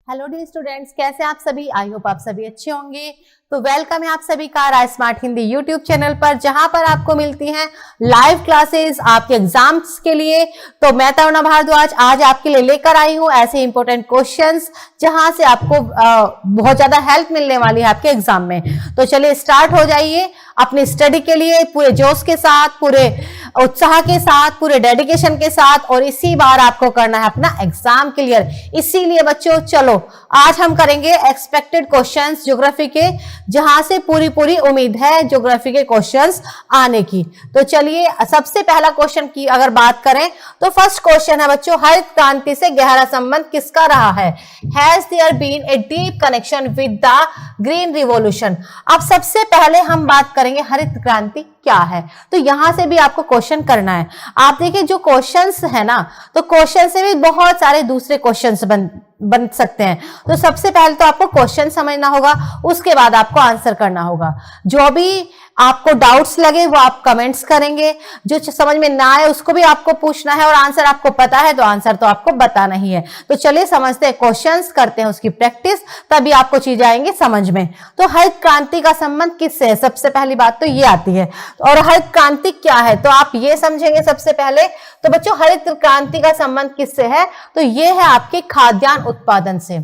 Hello dear students, कैसे आप सभी। आई होप आप सभी अच्छे होंगे। तो वेलकम है आप सभी का राय स्मार्ट हिंदी यूट्यूब चैनल पर, जहां पर आपको मिलती हैं लाइव क्लासेस आपके एग्जाम्स के लिए। तो मैं तरुणा भारद्वाज आज आपके लिए लेकर आई हूं ऐसे इंपॉर्टेंट क्वेश्चंस जहां से आपको बहुत ज्यादा हेल्प मिलने वाली है आपके एग्जाम में। तो चलिए स्टार्ट हो जाइए अपनी स्टडी के लिए पूरे जोश के साथ, पूरे उत्साह के साथ, पूरे डेडिकेशन के साथ, और इसी बार आपको करना है अपना एग्जाम क्लियर। इसीलिए बच्चों चलो आज हम करेंगे एक्सपेक्टेड क्वेश्चंस ज्योग्राफी के, जहां से पूरी पूरी उम्मीद है ज्योग्राफी के क्वेश्चंस आने की। तो चलिए सबसे पहला क्वेश्चन की अगर बात करें तो फर्स्ट क्वेश्चन है बच्चों, हरित क्रांति से गहरा संबंध किसका रहा है। Has there been a deep connection with the green revolution. अब सबसे पहले हम बात करेंगे हरित क्रांति क्या है। तो यहां से भी आपको क्वेश्चन करना है। आप देखिए जो क्वेश्चंस है ना, तो क्वेश्चन से भी बहुत सारे दूसरे क्वेश्चंस बन सकते हैं। तो सबसे पहले तो आपको क्वेश्चन समझना होगा, उसके बाद आपको आंसर करना होगा। जो भी आपको डाउट्स लगे वो आप कमेंट्स करेंगे, जो समझ में ना आए उसको भी आपको पूछना है, और आंसर आपको पता है तो आंसर तो आपको बताना ही है। तो चलिए समझते हैं, क्वेश्चंस करते हैं उसकी प्रैक्टिस, तभी आपको चीज आएंगे समझ में। तो हरित क्रांति का संबंध किससे है, सबसे पहली बात तो ये आती है। और हरित क्रांति क्या है तो आप ये समझेंगे सबसे पहले। तो बच्चों हरित क्रांति का संबंध किससे है, तो ये है आपके खाद्यान्न उत्पादन से।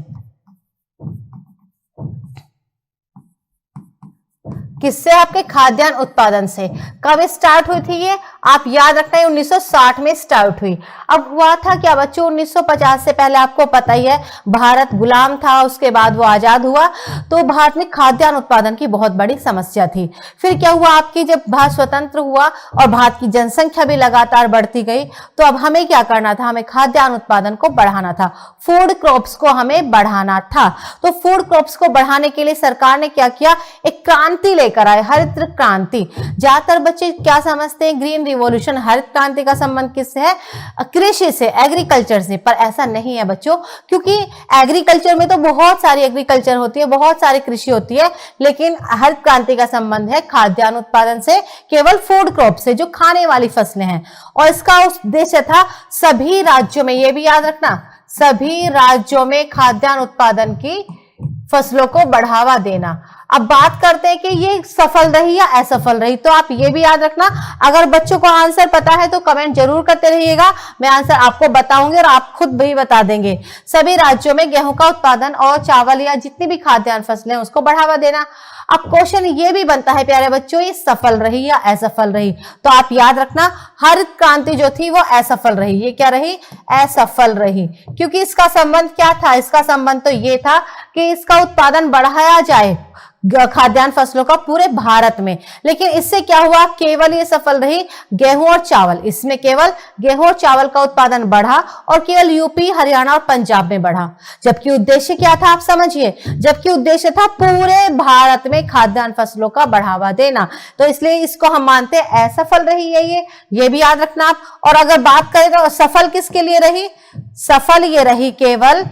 किससे, आपके खाद्यान्न उत्पादन से। कब स्टार्ट हुई थी ये, आप याद रखना है 1960 में स्टार्ट हुई। अब हुआ था क्या बच्चों, 1950 से पहले आपको पता ही है भारत गुलाम था, उसके बाद वो आजाद हुआ। तो भारत में खाद्यान्न उत्पादन की बहुत बड़ी समस्या थी। फिर क्या हुआ आपकी, जब भारत स्वतंत्र हुआ और भारत की जनसंख्या भी लगातार बढ़ती गई, तो अब हमें क्या करना था, हमें खाद्यान्न उत्पादन को बढ़ाना था, फूड क्रॉप्स को हमें बढ़ाना था। तो फूड क्रॉप्स को बढ़ाने के लिए सरकार ने क्या किया, एक क्रांति लेकर आए, हरित क्रांति। ज्यादातर बच्चे क्या समझते हैं, ग्रीन रिवॉल्यूशन, हरित क्रांति का संबंध किससे है, कृषि से, एग्रीकल्चर से। पर ऐसा नहीं है बच्चों, क्योंकि एग्रीकल्चर में तो बहुत सारी एग्रीकल्चर होती है, बहुत सारी कृषि होती है, लेकिन हरित क्रांति का संबंध है खाद्यान्न उत्पादन से, केवल फूड क्रॉप से, जो खाने वाली फसलें हैं। और इसका उद्देश्य था सभी राज्यों में, ये भी याद रखना, सभी राज्यों में खाद्यान्न उत्पादन की फसलों को बढ़ावा देना। अब बात करते हैं कि ये सफल रही या असफल रही। तो आप ये भी याद रखना, अगर बच्चों को आंसर पता है तो कमेंट जरूर करते रहिएगा, मैं आंसर आपको बताऊंगी और आप खुद भी बता देंगे। सभी राज्यों में गेहूं का उत्पादन और चावल या जितनी भी खाद्यान्न फसलें उसको बढ़ावा देना। अब क्वेश्चन ये भी बनता है प्यारे बच्चों, ये सफल रही या असफल रही। तो आप याद रखना हरित क्रांति जो थी वो असफल रही। ये क्या रही, असफल रही, क्योंकि इसका संबंध क्या था, इसका संबंध तो ये था कि इसका उत्पादन बढ़ाया जाए खाद्यान्न फसलों का पूरे भारत में। लेकिन इससे क्या हुआ, केवल ये सफल रही गेहूं और चावल, इसमें केवल गेहूं और चावल का उत्पादन बढ़ा और केवल यूपी, हरियाणा और पंजाब में बढ़ा। जबकि उद्देश्य क्या था आप समझिए, जबकि उद्देश्य था पूरे भारत में खाद्यान्न फसलों का बढ़ावा देना। तो इसलिए इसको हम मानते हैं असफल रही है ये भी याद रखना आप। और अगर बात करें तो सफल किसके लिए रही, सफल ये रही केवल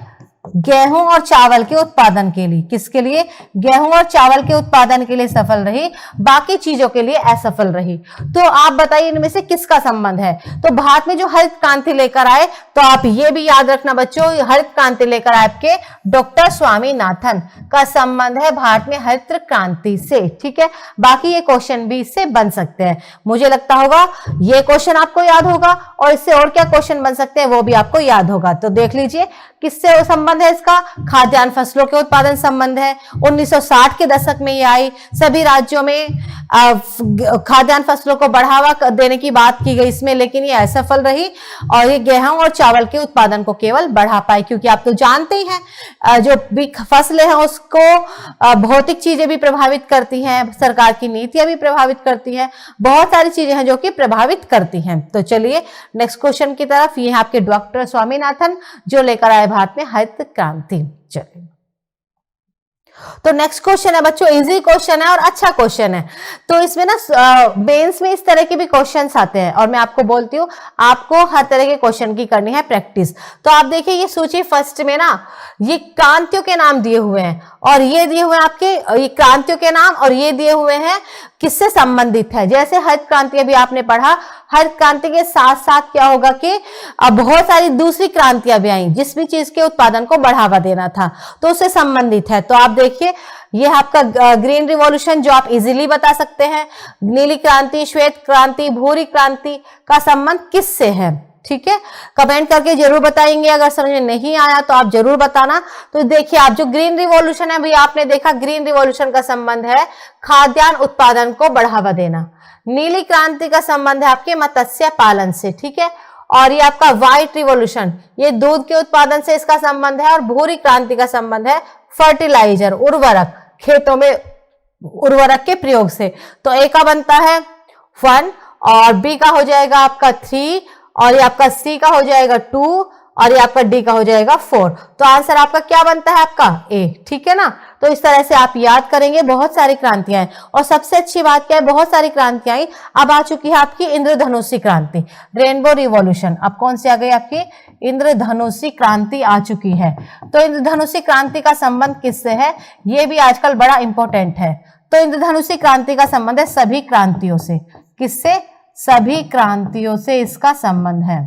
गेहूं और चावल के उत्पादन के लिए। किसके लिए, गेहूं और चावल के उत्पादन के लिए सफल रही, बाकी चीजों के लिए असफल रही। तो आप बताइए इनमें से किसका संबंध है। तो भारत में जो हरित क्रांति लेकर आए, तो आप ये भी याद रखना बच्चों, हरित क्रांति लेकर आए आपके डॉक्टर स्वामीनाथन का संबंध है भारत में हरित क्रांति से। ठीक है, बाकी ये क्वेश्चन भी इससे बन सकते हैं। मुझे लगता होगा ये क्वेश्चन आपको याद होगा, और इससे और क्या क्वेश्चन बन सकते हैं वो भी आपको याद होगा। तो देख लीजिए किससे संबंध है इसका, खाद्यान्न फसलों के उत्पादन संबंध है। 1960 के दशक में ये आई, सभी राज्यों में खाद्यान्न फसलों को बढ़ावा देने की बात की गई इसमें, लेकिन ये असफल रही और ये गेहूं और चावल के उत्पादन को केवल बढ़ा पाई। क्योंकि आप तो जानते ही हैं जो भी फसलें हैं उसको भौतिक चीजें भी प्रभावित करती हैं, सरकार की नीतियां भी प्रभावित करती हैं, बहुत सारी चीजें हैं जो कि प्रभावित करती हैं। तो चलिए नेक्स्ट क्वेश्चन की तरफ, ये है आपके डॉक्टर स्वामीनाथन जो लेकर आए भारत में हरित क्रांति। चलिए तो नेक्स्ट क्वेश्चन है बच्चों, इजी क्वेश्चन है और अच्छा क्वेश्चन है। तो इसमें ना मेंस में इस तरह के भी क्वेश्चंस आते हैं, और मैं आपको बोलती हूँ आपको हर तरह के क्वेश्चन की करनी है प्रैक्टिस। तो आप देखिए ये सूची फर्स्ट में ना ये क्रांतियों के नाम दिए हुए हैं, और ये दिए हुए हैं आपके ये क्रांतियों के नाम, और ये दिए हुए हैं किससे संबंधित है। जैसे हरित क्रांति अभी आपने पढ़ा, हरित क्रांति के साथ साथ क्या होगा कि अब बहुत सारी दूसरी क्रांतियां भी आई, जिस भी चीज के उत्पादन को बढ़ावा देना था तो उससे संबंधित है। तो आप देखिए ये आपका ग्रीन रिवॉल्यूशन जो आप इजीली बता सकते हैं, नीली क्रांति, श्वेत क्रांति, भूरी क्रांति का संबंध किससे है। ठीक है, कमेंट करके जरूर बताएंगे। अगर समझ में नहीं आया तो आप जरूर बताना। तो देखिए आप जो ग्रीन रिवॉल्यूशन है अभी आपने देखा, ग्रीन रिवॉल्यूशन का संबंध है खाद्यान्न उत्पादन को बढ़ावा देना। नीली क्रांति का संबंध है आपके मत्स्य पालन से। ठीक है, और ये आपका व्हाइट रिवॉल्यूशन ये दूध के उत्पादन से इसका संबंध है। और भूरी क्रांति का संबंध है फर्टिलाइजर, उर्वरक, खेतों में उर्वरक के प्रयोग से। तो ए का बनता है 1 और बी का हो जाएगा आपका 3 और ये आपका सी का हो जाएगा 2 और ये आपका डी का हो जाएगा 4। तो आंसर आपका क्या बनता है आपका ए। ठीक है ना, तो इस तरह से आप याद करेंगे। बहुत सारी क्रांतियां हैं और सबसे अच्छी बात क्या है, बहुत सारी क्रांतियां आई। अब आ चुकी है आपकी इंद्रधनुषी क्रांति, रेनबो रिवॉल्यूशन। अब कौन सी आ गई आपकी इंद्रधनुषी क्रांति आ चुकी है। तो इंद्रधनुषी क्रांति का संबंध किससे है, ये भी आजकल बड़ा इंपॉर्टेंट है। तो इंद्रधनुषी क्रांति का संबंध है सभी क्रांतियों से। किससे, सभी क्रांतियों से इसका संबंध है।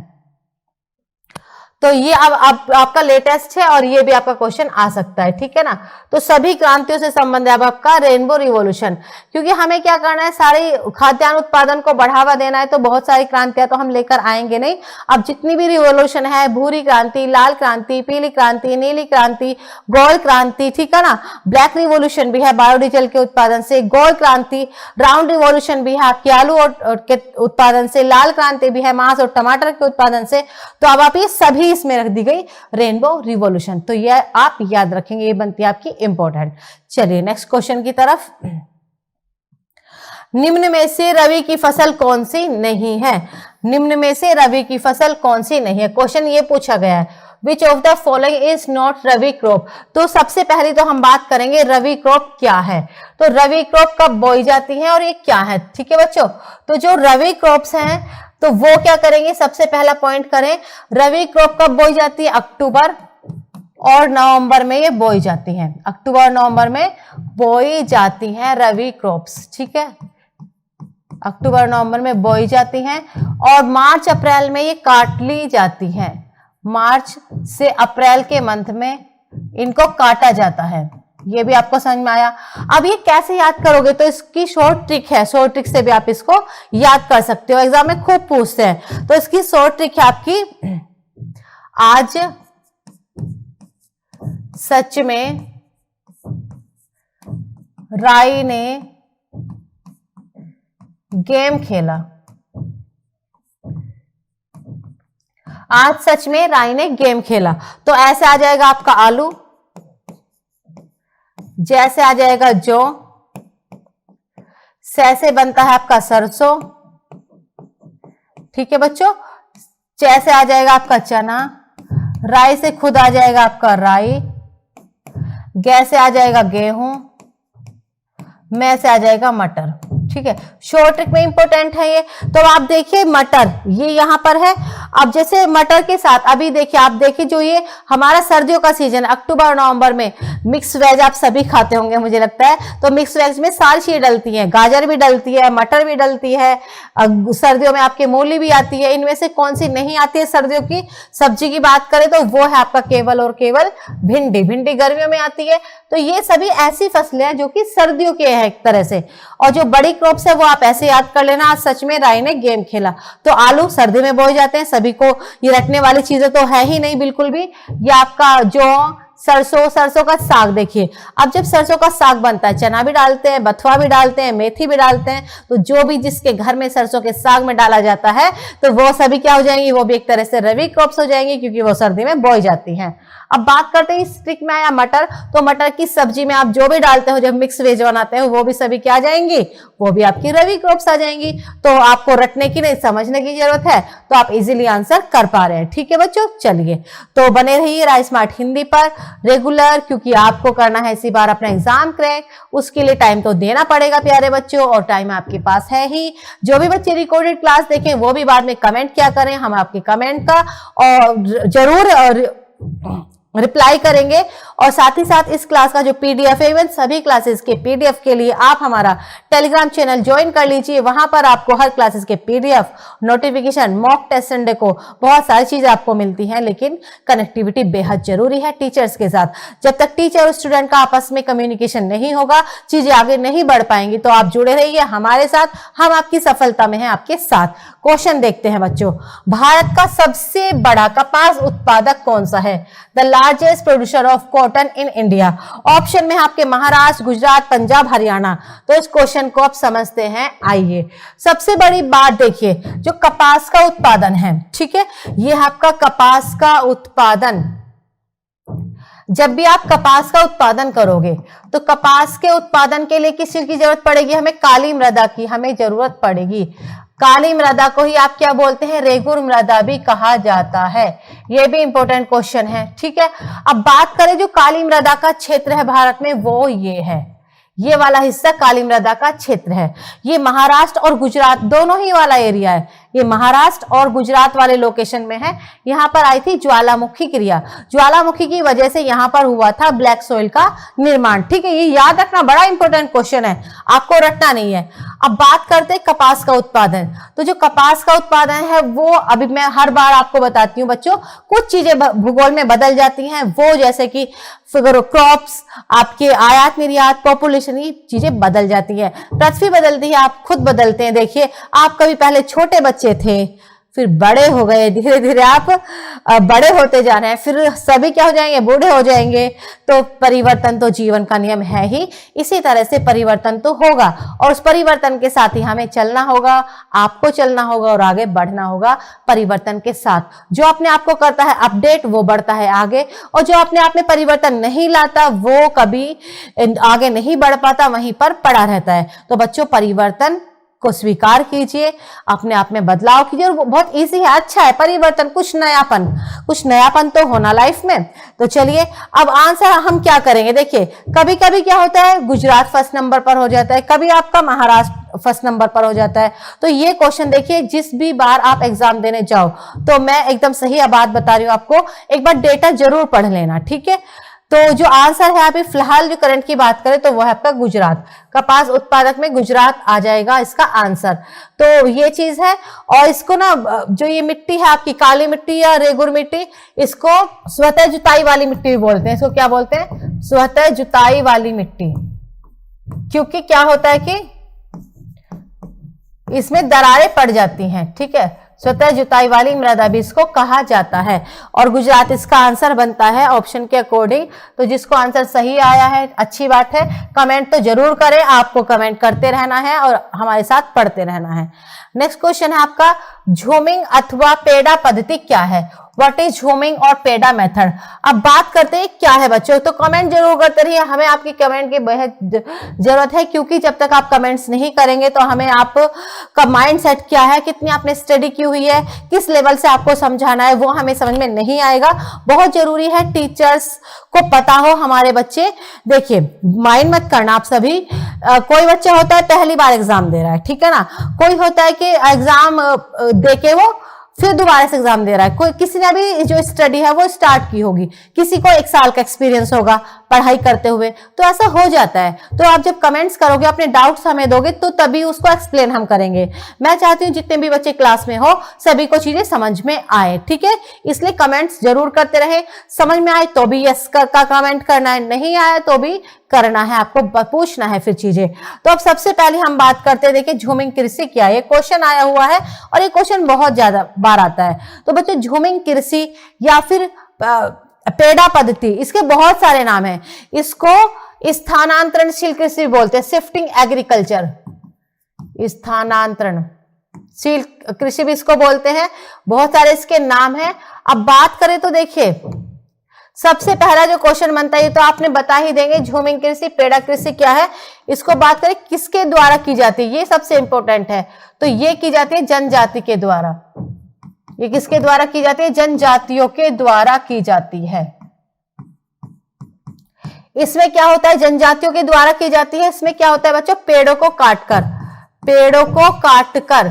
तो ये अब आपका लेटेस्ट है और ये भी आपका क्वेश्चन आ सकता है। ठीक है ना, तो सभी क्रांतियों से संबंध है अब आपका रेनबो रिवॉल्यूशन। क्योंकि हमें क्या करना है, सारी खाद्यान्न उत्पादन को बढ़ावा देना है। तो बहुत सारी क्रांतियां तो हम लेकर आएंगे नहीं। अब जितनी भी रिवॉल्यूशन है, भूरी क्रांति, लाल क्रांति, पीली क्रांति, नीली क्रांति, गोल्ड क्रांति, ठीक है ना, ब्लैक रिवॉल्यूशन भी है बायोडीजल के उत्पादन से, गोल्ड क्रांति, ब्राउन रिवॉल्यूशन भी है आपकी आलू के उत्पादन से, लाल क्रांति भी है मांस और टमाटर के उत्पादन से। तो अब आप ये सभी इसमें रख दी गई रेनबो रिवॉल्यूशन। तो ये आप याद रखेंगे, ये बनती है आपकी इंपॉर्टेंट। चलिए नेक्स्ट क्वेश्चन की तरफ। निम्न में से रबी की फसल कौन सी नहीं है। निम्न में से रबी की फसल कौन सी नहीं है, क्वेश्चन ये पूछा गया है। Which of the following is not rabi crop. तो सबसे पहले तो हम बात करेंगे रबी क्रॉप क्या है। तो रबी क्रॉप कब बोई जाती है और ये क्या है। ठीक है बच्चों, तो जो रबी क्रॉप्स हैं तो वो क्या करेंगे, सबसे पहला पॉइंट करें, रबी क्रॉप कब बोई जाती है, अक्टूबर और नवंबर में ये बोई जाती हैं। अक्टूबर और नवंबर में बोई जाती हैं रबी क्रॉप्स। ठीक है, अक्टूबर नवंबर में बोई जाती हैं और मार्च अप्रैल में ये काट ली जाती हैं। मार्च से अप्रैल के मंथ में इनको काटा जाता है। ये भी आपको समझ में आया। अब ये कैसे याद करोगे, तो इसकी शॉर्ट ट्रिक है, शॉर्ट ट्रिक से भी आप इसको याद कर सकते हो, एग्जाम में खूब पूछते हैं। तो इसकी शॉर्ट ट्रिक है आपकी, आज सच में राई ने गेम खेला। आज सच में राई ने गेम खेला। तो ऐसे आ जाएगा आपका आलू, जैसे आ जाएगा जौ, से बनता है आपका सरसों। ठीक है बच्चों, जैसे आ जाएगा आपका चना, राई से खुद आ जाएगा आपका राई, गे से आ जाएगा गेहूं, में से आ जाएगा मटर। ठीक है, शॉर्ट ट्रिक में इंपॉर्टेंट है ये। तो आप देखिए मटर ये यहां पर है। अब जैसे मटर के साथ अभी देखिए, आप देखिए जो ये हमारा सर्दियों का सीजन अक्टूबर और नवंबर में, मिक्स वेज आप सभी खाते होंगे मुझे लगता है। तो मिक्स वेज में सारी चीजें डलती हैं, गाजर भी डलती है, मटर भी डलती है, सर्दियों में आपके मूली भी आती है। इनमें से कौन सी नहीं आती है सर्दियों की सब्जी की बात करें तो वो है आपका केवल और केवल भिंडी। भिंडी गर्मियों में आती है। तो ये सभी ऐसी फसलें हैं जो कि सर्दियों के हैं एक तरह से। और जो बड़ी क्रॉप्स है वो आप ऐसे याद कर लेना, आज सच में राई ने गेम खेला। तो आलू सर्दी में बोए जाते हैं, सभी को ये रखने वाली चीजें तो है ही नहीं बिल्कुल भी। ये आपका जो सरसों, सरसों का साग देखिए, अब जब सरसों का साग बनता है, चना भी डालते हैं, बथुआ भी डालते हैं, मेथी भी डालते हैं। तो जो भी जिसके घर में सरसों के साग में डाला जाता है तो वो सभी क्या हो जाएंगी, वो भी एक तरह से रबी क्रॉप्स हो जाएंगी क्योंकि वो सर्दी में बोई जाती हैं। अब बात करते हैं इस ट्रिक में आया मटर। तो मटर की सब्जी में आप जो भी डालते हो, जब मिक्स वेज बनाते हो, वो भी सभी क्या आ जाएंगी, वो भी आपकी रबी क्रॉप्स आ जाएंगी। तो आपको रटने की नहीं, समझने की जरूरत है। तो आप इजीली आंसर कर पा रहे हैं। ठीक है बच्चों, चलिए तो बने रहिए राय स्मार्ट हिंदी पर रेगुलर, क्योंकि आपको करना है इसी बार अपना एग्जाम क्रैक। उसके लिए टाइम तो देना पड़ेगा प्यारे बच्चों, और टाइम आपके पास है ही। जो भी बच्चे रिकॉर्डेड क्लास देखें वो भी बाद में कमेंट क्या करें, हम आपके कमेंट का और जरूर और रिप्लाई करेंगे। और साथ ही साथ इस क्लास का जो पीडीएफ है, इवन सभी क्लासेस के पीडीएफ के लिए आप हमारा टेलीग्राम चैनल ज्वाइन कर लीजिए। वहां पर आपको हर क्लासेस के PDF, notification, mock test Sunday को बहुत सारी चीजें आपको मिलती हैं, लेकिन कनेक्टिविटी बेहद जरूरी है टीचर्स के साथ। जब तक टीचर और स्टूडेंट का आपस में कम्युनिकेशन नहीं होगा, चीजें आगे नहीं बढ़ पाएंगी। तो आप जुड़े रहिए हमारे साथ, हम आपकी सफलता में हैं आपके साथ। क्वेश्चन देखते हैं बच्चों। भारत का सबसे बड़ा कपास उत्पादक कौन सा है? The largest producer of cotton in India. Option में आपके महाराष्ट्र, गुजरात, पंजाब, हरियाणा। तो इस क्वेश्चन को आप समझते हैं। आइए, सबसे बड़ी बात देखिए, जो कपास का उत्पादन है, ठीक है, ये आपका कपास का उत्पादन। जब भी आप कपास का उत्पादन करोगे तो कपास के उत्पादन के लिए किस चीज की जरूरत पड़ेगी? हमें काली मृदा की हमें जरूरत पड़ेगी। काली मृदा को ही आप क्या बोलते हैं? रेगुर मृदा भी कहा जाता है। यह भी इंपॉर्टेंट क्वेश्चन है, ठीक है। अब बात करें जो काली मृदा का क्षेत्र है भारत में, वो ये है, ये वाला हिस्सा काली मृदा का क्षेत्र है। ये महाराष्ट्र और गुजरात दोनों ही वाला एरिया है। ये महाराष्ट्र और गुजरात वाले लोकेशन में है। यहाँ पर आई थी ज्वालामुखी क्रिया, ज्वालामुखी की वजह से यहाँ पर हुआ था ब्लैक सोइल का निर्माण, ठीक है। ये याद रखना, बड़ा इंपॉर्टेंट क्वेश्चन है, आपको रटना नहीं है। अब बात करते हैं कपास का उत्पादन। तो जो कपास का उत्पादन है वो अभी मैं हर बार आपको बताती हूँ बच्चों, कुछ चीजें भूगोल में बदल जाती हैं, वो जैसे कि क्रॉप्स, आपके आयात निर्यात, पॉपुलेशन, ये चीजें बदल जाती है। पृथ्वी बदलती है, आप खुद बदलते हैं। देखिए, आप कभी पहले छोटे बच्चे थे, फिर बड़े हो गए, धीरे धीरे आप बड़े होते जा रहे हैं, फिर सभी क्या हो जाएंगे? बूढ़े हो जाएंगे। तो परिवर्तन तो जीवन का नियम है ही, इसी तरह से परिवर्तन तो होगा और उस परिवर्तन के साथ ही हमें चलना होगा, आपको चलना होगा और आगे बढ़ना होगा परिवर्तन के साथ। जो अपने आप को करता है अपडेट, वो बढ़ता है आगे, और जो अपने आप में परिवर्तन नहीं लाता वो कभी आगे नहीं बढ़ पाता, वहीं पर पड़ा रहता है। तो बच्चों, परिवर्तन को स्वीकार कीजिए, अपने आप में बदलाव कीजिए, और वो बहुत इजी है, अच्छा है परिवर्तन, कुछ नयापन तो होना लाइफ में। तो चलिए, अब आंसर हम क्या करेंगे? देखिए, कभी कभी क्या होता है, गुजरात फर्स्ट नंबर पर हो जाता है, कभी आपका महाराष्ट्र फर्स्ट नंबर पर हो जाता है। तो ये क्वेश्चन देखिए, जिस भी बार आप एग्जाम देने जाओ, तो मैं एकदम सही बात बता रही हूं आपको, एक बार डेटा जरूर पढ़ लेना, ठीक है। तो जो आंसर है अभी फिलहाल जो करंट की बात करें तो वो है आपका गुजरात। कपास उत्पादक में गुजरात आ जाएगा इसका आंसर। तो ये चीज है। और इसको ना, जो ये मिट्टी है आपकी काली मिट्टी या रेगुर मिट्टी, इसको स्वतः जुताई वाली मिट्टी भी बोलते हैं। इसको क्या बोलते हैं? स्वतः जुताई वाली मिट्टी। क्योंकि क्या होता है कि इसमें दरारें पड़ जाती हैं, ठीक है। स्वतः जुताई वाली मृदा भी इसको कहा जाता है। और गुजरात इसका आंसर बनता है ऑप्शन के अकॉर्डिंग। तो जिसको आंसर सही आया है, अच्छी बात है, कमेंट तो जरूर करें, आपको कमेंट करते रहना है और हमारे साथ पढ़ते रहना है। नेक्स्ट क्वेश्चन है आपका, झूमिंग अथवा पेड़ा पद्धति क्या है? व्हाट इज झूमिंग और पेड़ा मेथड? अब बात करते हैं क्या है बच्चों, तो कमेंट जरूर करते रहिए, हमें आपकी कमेंट की बेहद जरूरत है, क्योंकि जब तक आप कमेंट्स नहीं करेंगे तो हमें आपका माइंड सेट क्या है, कितनी आपने स्टडी की हुई है, किस लेवल से आपको समझाना है, वो हमें समझ में नहीं आएगा। बहुत जरूरी है टीचर्स को पता हो हमारे बच्चे। देखिए, माइंड मत करना आप सभी, कोई बच्चा होता है पहली बार एग्जाम दे रहा है, ठीक है ना, कोई होता है कि एग्जाम देके वो फिर दोबारा से एग्जाम दे रहा है, कोई किसी ने भी जो स्टडी है वो स्टार्ट की होगी, किसी को 1 साल का एक्सपीरियंस होगा पढ़ाई करते हुए, तो ऐसा हो जाता है। तो आप जब कमेंट्स करोगे, अपने डाउट्स हमें दोगे, तो तभी उसको एक्सप्लेन हम करेंगे। मैं चाहती हूँ जितने भी बच्चे क्लास में हो सभी को चीजें समझ में आए, ठीक है। इसलिए कमेंट्स जरूर करते रहे, समझ में आए तो भी यस का कमेंट करना है, नहीं आया तो भी करना है, आपको पूछना है फिर चीजें। तो अब सबसे पहले हम बात करते हैं, देखिए झूमिंग कृषि क्या है। क्वेश्चन आया हुआ है और ये क्वेश्चन बहुत ज्यादा बार आता है। तो बच्चों, झूमिंग कृषि या फिर पेड़ा पद्धति, इसके बहुत सारे नाम हैं। इसको स्थानांतरणशील कृषि बोलते हैं, शिफ्टिंग एग्रीकल्चर, स्थानांतरणशील कृषि भी इसको बोलते हैं, बहुत सारे इसके नाम हैं। अब बात करें तो देखिए, सबसे पहला जो क्वेश्चन बनता है, ये तो आपने बता ही देंगे, झूमिंग कृषि पेड़ा कृषि क्या है। इसको बात करें किसके द्वारा की जाती है, ये सबसे इंपॉर्टेंट है। तो ये की जाती है जनजाति के द्वारा। ये किसके द्वारा की जाती है? जनजातियों के द्वारा की जाती है। इसमें क्या होता है? जनजातियों के द्वारा की जाती है। इसमें क्या होता है बच्चों? पेड़ों को काटकर,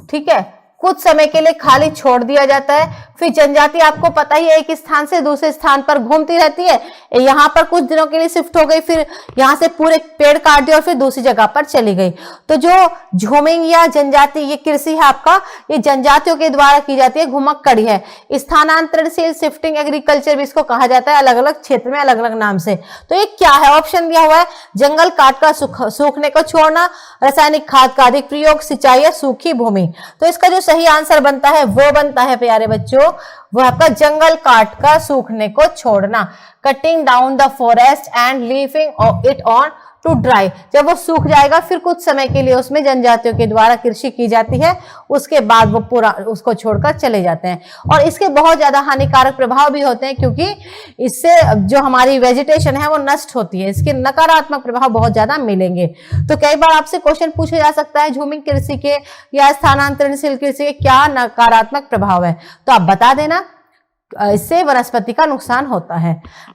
ठीक है, कुछ समय के लिए खाली छोड़ दिया जाता है, फिर जनजाति आपको पता ही है एक स्थान से दूसरे स्थान पर घूमती रहती है, यहाँ पर कुछ दिनों के लिए शिफ्ट हो गई, फिर यहाँ से पूरे पेड़ काट दिया और फिर दूसरी जगह पर चली गई। तो जो झूमिंग या जनजाति ये कृषि है आपका, ये जनजातियों के द्वारा की जाती है, घुमक्कड़ी है। स्थानांतरणशील शिफ्टिंग एग्रीकल्चर भी इसको कहा जाता है, अलग अलग क्षेत्र में अलग अलग नाम से। तो ये क्या है, ऑप्शन दिया हुआ है जंगल काटकर सूखने को छोड़ना, रासायनिक खाद का अधिक प्रयोग, सिंचाई या सूखी भूमि। तो इसका जो सही आंसर बनता है वो बनता है प्यारे बच्चों, वो आपका जंगल काटकर सूखने को छोड़ना, cutting down the forest and leaving it on to dry. जब वो सूख जाएगा फिर कुछ समय के लिए उसमें जनजातियों के द्वारा कृषि की जाती है, उसके बाद वो पूरा उसको छोड़कर चले जाते हैं। और इसके बहुत ज्यादा हानिकारक प्रभाव भी होते हैं, क्योंकि इससे जो हमारी वेजिटेशन है वो नष्ट होती है, इसके नकारात्मक प्रभाव बहुत ज्यादा मिलेंगे। तो कई बार आपसे क्वेश्चन पूछा जा सकता है झूमिंग कृषि के या स्थानांतरणशील कृषि के क्या नकारात्मक प्रभाव है, तो आप बता देना, इससे वनस्पति का नुकसान होता है।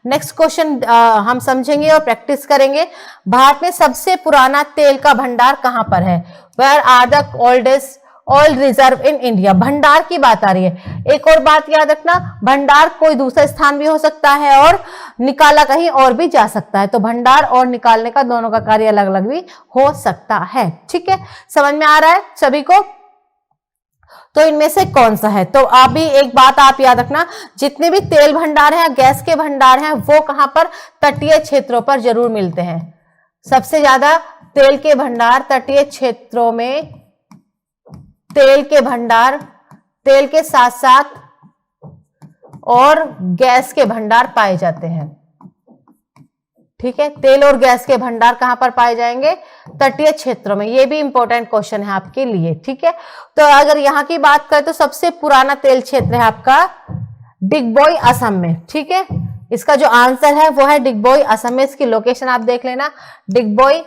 नेक्स्ट क्वेश्चन हम समझेंगे और प्रैक्टिस करेंगे। भारत में सबसे पुराना तेल का भंडार कहां पर है? Where are the oldest oil reserve in India? भंडार की बात आ रही है। एक और बात याद रखना, भंडार कोई दूसरा स्थान भी हो सकता है और निकाला कहीं और भी जा सकता है। तो भंडार और निकालने का दोनों का कार्य अलग अलग भी हो सकता है। ठीक है, समझ में आ रहा है सभी को? तो इनमें से कौन सा है? तो आप भी एक बात आप याद रखना, जितने भी तेल भंडार हैं, गैस के भंडार हैं, वो कहां पर? तटीय क्षेत्रों पर जरूर मिलते हैं। सबसे ज्यादा तेल के भंडार तटीय क्षेत्रों में, तेल के भंडार, तेल के साथ साथ और गैस के भंडार पाए जाते हैं। ठीक है, तेल और गैस के भंडार कहां पर पाए जाएंगे? तटीय क्षेत्रों में। ये भी इंपॉर्टेंट क्वेश्चन है आपके लिए। ठीक है, तो अगर यहां की बात करें तो सबसे पुराना तेल क्षेत्र है आपका डिगबोई असम में। ठीक है, इसका जो आंसर है वो है डिगबोई असम में। इसकी लोकेशन आप देख लेना, डिगबोई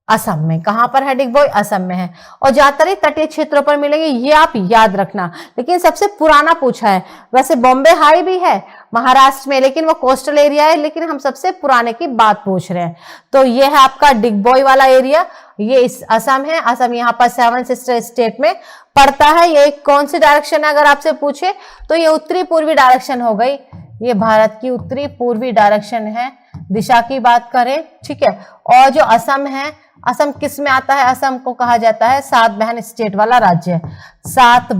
असम में। कहां पर है? डिगबोई असम में है। और ज्यादातर ही तटीय क्षेत्रों पर मिलेंगे, ये आप याद रखना। लेकिन सबसे पुराना पूछा है। वैसे बॉम्बे हाई भी है महाराष्ट्र में, लेकिन वो कोस्टल एरिया है, लेकिन हम सबसे पुराने की बात पूछ रहे हैं। तो ये है आपका डिगबोई वाला एरिया, ये इस असम है। असम यहाँ पर 7 सिस्टर स्टेट में पड़ता है। ये कौन सी डायरेक्शन है अगर आपसे पूछे तो ये उत्तरी पूर्वी डायरेक्शन हो गई। ये भारत की उत्तरी पूर्वी डायरेक्शन है, दिशा की बात करें। ठीक है, और जो असम है, असम किस में आता है? असम को कहा जाता है 7 बहन स्टेट वाला राज्य। 7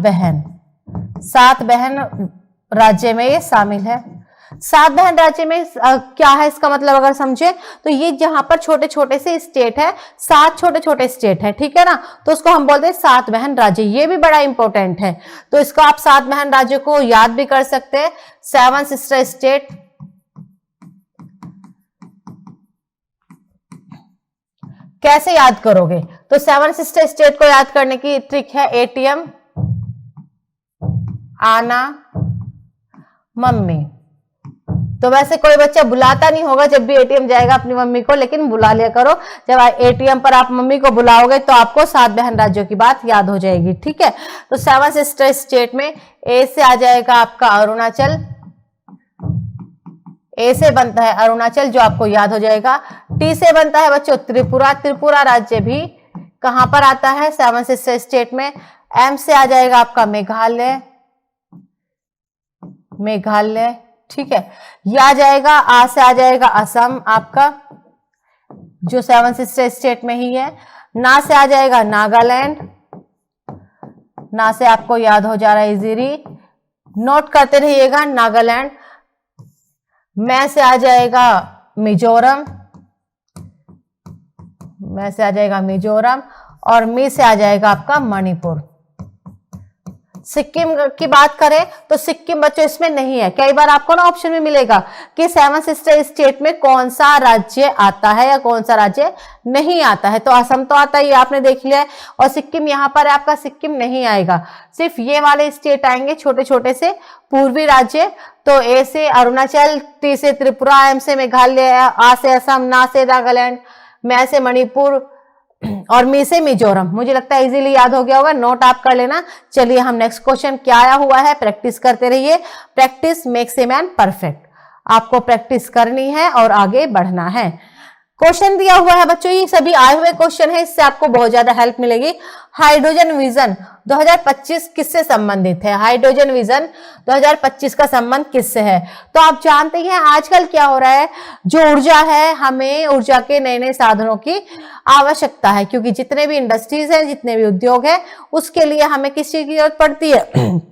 बहन राज्य में ये शामिल है। 7 बहन राज्य में क्या है इसका मतलब अगर समझे तो ये जहां पर छोटे छोटे से स्टेट है, 7 छोटे छोटे स्टेट है। ठीक है ना, तो उसको हम बोलते हैं 7 बहन राज्य। ये भी बड़ा इंपॉर्टेंट है, तो इसको आप 7 बहन राज्यों को याद भी कर सकते हैं। 7 सिस्टर स्टेट। कैसे याद करोगे? तो 7 सिस्टर स्टेट को याद करने की ट्रिक है एटीएम, आना, मम्मी। तो वैसे कोई बच्चा बुलाता नहीं होगा जब भी एटीएम जाएगा अपनी मम्मी को, लेकिन बुला लिया करो। जब एटीएम पर आप मम्मी को बुलाओगे तो आपको 7 बहन राज्यों की बात याद हो जाएगी। ठीक है, तो 7 सिस्टर स्टेट में ए से आ जाएगा आपका अरुणाचल। ए से बनता है अरुणाचल, जो आपको याद हो जाएगा। टी से बनता है बच्चों त्रिपुरा। त्रिपुरा राज्य भी कहां पर आता है? 7 सिस्टर स्टेट में। एम से आ जाएगा आपका मेघालय। ठीक है, यह आ जाएगा। आ से आ जाएगा असम आपका, जो 7 सिस्टर स्टेट में ही है। ना से आ जाएगा नागालैंड। ना से आपको याद हो जा रहा है इजीली, नोट करते रहिएगा नागालैंड। मैं से आ जाएगा मिजोरम। मैं से आ जाएगा मिजोरम। और मी से आ जाएगा आपका मणिपुर। सिक्किम की बात करें तो सिक्किम बच्चों इसमें नहीं है। कई बार आपको ना ऑप्शन में मिलेगा कि 7 सिस्टर स्टेट में कौन सा राज्य आता है या कौन सा राज्य नहीं आता है। तो असम तो आता है, ये आपने देख लिया है। और सिक्किम यहाँ पर है आपका, सिक्किम नहीं आएगा। सिर्फ ये वाले स्टेट आएंगे छोटे छोटे से पूर्वी राज्य। तो ए से अरुणाचल, टी से त्रिपुरा, एम से मेघालय, आ से असम, ना से नागालैंड, मैं से मणिपुर और मी से मिजोरम। मुझे लगता है इजीली याद हो गया होगा, नोट आप कर लेना। चलिए हम नेक्स्ट क्वेश्चन क्या आया हुआ है, प्रैक्टिस करते रहिए। Practice makes a man perfect. आपको प्रैक्टिस करनी है और आगे बढ़ना है। क्वेश्चन दिया हुआ है बच्चों, ये सभी आए हुए क्वेश्चन है, इससे आपको बहुत ज्यादा हेल्प मिलेगी। हाइड्रोजन विजन 2025 किससे संबंधित है? हाइड्रोजन विजन 2025 का संबंध किससे है? तो आप जानते हैं आजकल क्या हो रहा है, जो ऊर्जा है, हमें ऊर्जा के नए नए साधनों की आवश्यकता है, क्योंकि जितने भी इंडस्ट्रीज हैं, जितने भी उद्योग हैं, उसके लिए हमें किस चीज की जरूरत पड़ती है?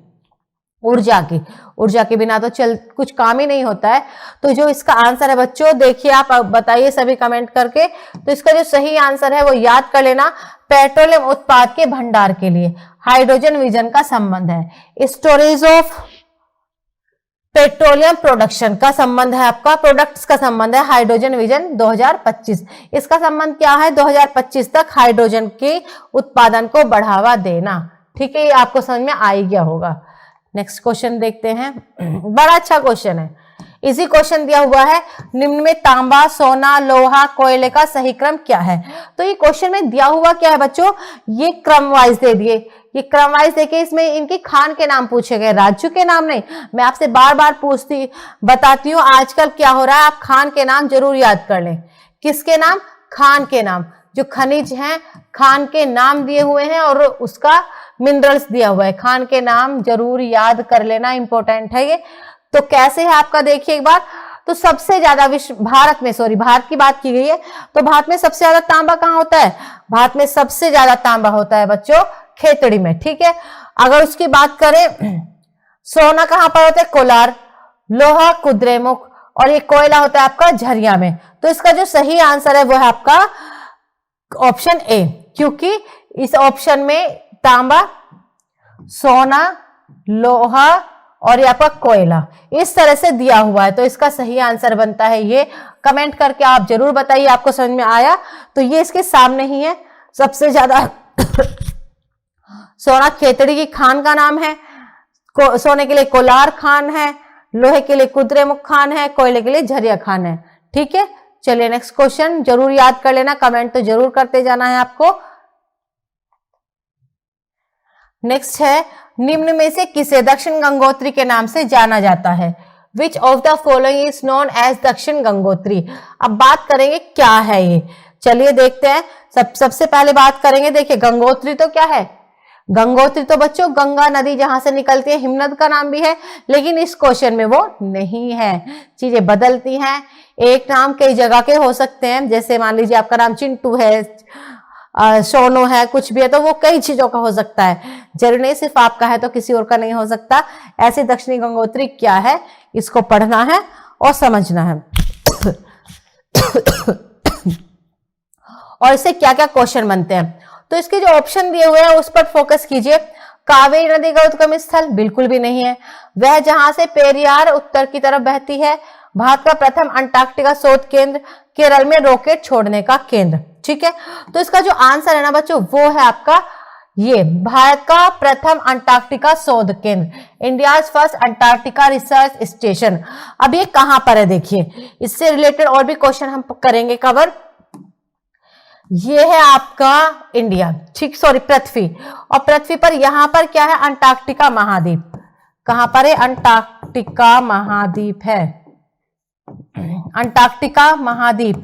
ऊर्जा की। ऊर्जा के बिना तो कुछ काम ही नहीं होता है। तो जो इसका आंसर है बच्चों, देखिए आप बताइए सभी कमेंट करके। तो इसका जो सही आंसर है वो याद कर लेना, पेट्रोलियम उत्पाद के भंडार के लिए हाइड्रोजन विजन का संबंध है। स्टोरेज ऑफ पेट्रोलियम प्रोडक्शन का संबंध है, आपका प्रोडक्ट्स का संबंध है हाइड्रोजन विजन 2025। इसका संबंध क्या है? 2025 तक हाइड्रोजन के उत्पादन को बढ़ावा देना। ठीक है, ये आपको समझ में आ ही गया होगा। नेक्स्ट क्वेश्चन देखते हैं, बड़ा अच्छा क्वेश्चन है। इसी क्वेश्चन दिया हुआ है, निम्न में तांबा, सोना, लोहा, कोयले का सही क्रम क्या है? तो ये क्वेश्चन में दिया हुआ क्या है बच्चों, ये क्रम वाइज दे दिए, ये क्रम वाइज देके इसमें इनके खान के नाम पूछे गए, राज्यों के नाम नहीं। मैं आपसे बार बार बताती हूँ, आजकल क्या हो रहा है, आप खान के नाम जरूर याद कर लें। किसके नाम? खान के नाम। जो खनिज हैं, खान के नाम दिए हुए हैं और उसका मिनरल्स दिया हुआ है, खान के नाम जरूर याद कर लेना, इंपॉर्टेंट है ये। तो कैसे है आपका, देखिए एक बार। तो सबसे ज्यादा भारत की बात की गई है, तो भारत में सबसे ज्यादा तांबा कहाँ होता है? भारत में सबसे ज्यादा तांबा होता है बच्चों खेतड़ी में। ठीक है, अगर उसकी बात करें, सोना कहाँ पर होता है? कोलार, लोहा कुद्रेमुख, और ये कोयला होता है आपका झरिया में। तो इसका जो सही आंसर है वो है आपका ऑप्शन ए, क्योंकि इस ऑप्शन में तांबा, सोना, लोहा और यहाँ पर कोयला इस तरह से दिया हुआ है। तो इसका सही आंसर बनता है ये। कमेंट करके आप जरूर बताइए आपको समझ में आया। तो ये इसके सामने ही है, सबसे ज्यादा सोना खेतड़ी की खान का नाम है, सोने के लिए कोलार खान है, लोहे के लिए कुद्रेमुख खान है, कोयले के लिए झरिया खान है। ठीक है, चलिए नेक्स्ट क्वेश्चन जरूर याद कर लेना, कमेंट तो जरूर करते जाना है आपको। नेक्स्ट है, निम्न में से किसे दक्षिण गंगोत्री के नाम से जाना जाता है? Which of the following is known as Dakshin Gangotri? अब बात करेंगे क्या है ये, चलिए देखते हैं। सबसे पहले बात करेंगे, देखिए गंगोत्री तो क्या है? गंगोत्री तो बच्चों गंगा नदी जहां से निकलती है, हिमनद का नाम भी है, लेकिन इस क्वेश्चन में वो नहीं है। चीजें बदलती हैं, एक नाम कई जगह के हो सकते हैं, जैसे मान लीजिए आपका नाम चिंटू है, सोनू है, कुछ भी है, तो वो कई चीजों का हो सकता है, जरूर नहीं सिर्फ आपका है तो किसी और का नहीं हो सकता। ऐसे दक्षिणी गंगोत्री क्या है, इसको पढ़ना है और समझना है और इससे क्या क्या क्वेश्चन बनते हैं। तो इसके जो ऑप्शन दिए हुए हैं उस पर फोकस कीजिए। कावेरी नदी का उद्गम स्थल बिल्कुल भी नहीं है। वह जहां से पेरियार उत्तर की तरफ बहती है। भारत का प्रथम अंटार्कटिका शोध केंद्र। केरल में रॉकेट छोड़ने का केंद्र। ठीक है, तो इसका जो आंसर है ना बच्चों वो है आपका ये, भारत का प्रथम अंटार्कटिका शोध केंद्र, India's first Antarctica research station. अब ये कहां पर है देखिए, इससे रिलेटेड और भी क्वेश्चन हम करेंगे कवर। ये है आपका इंडिया, ठीक, सॉरी पृथ्वी, और पृथ्वी पर यहां पर क्या है? अंटार्कटिका महाद्वीप। कहां पर है? अंटार्कटिका महाद्वीप है, अंटार्कटिका महाद्वीप।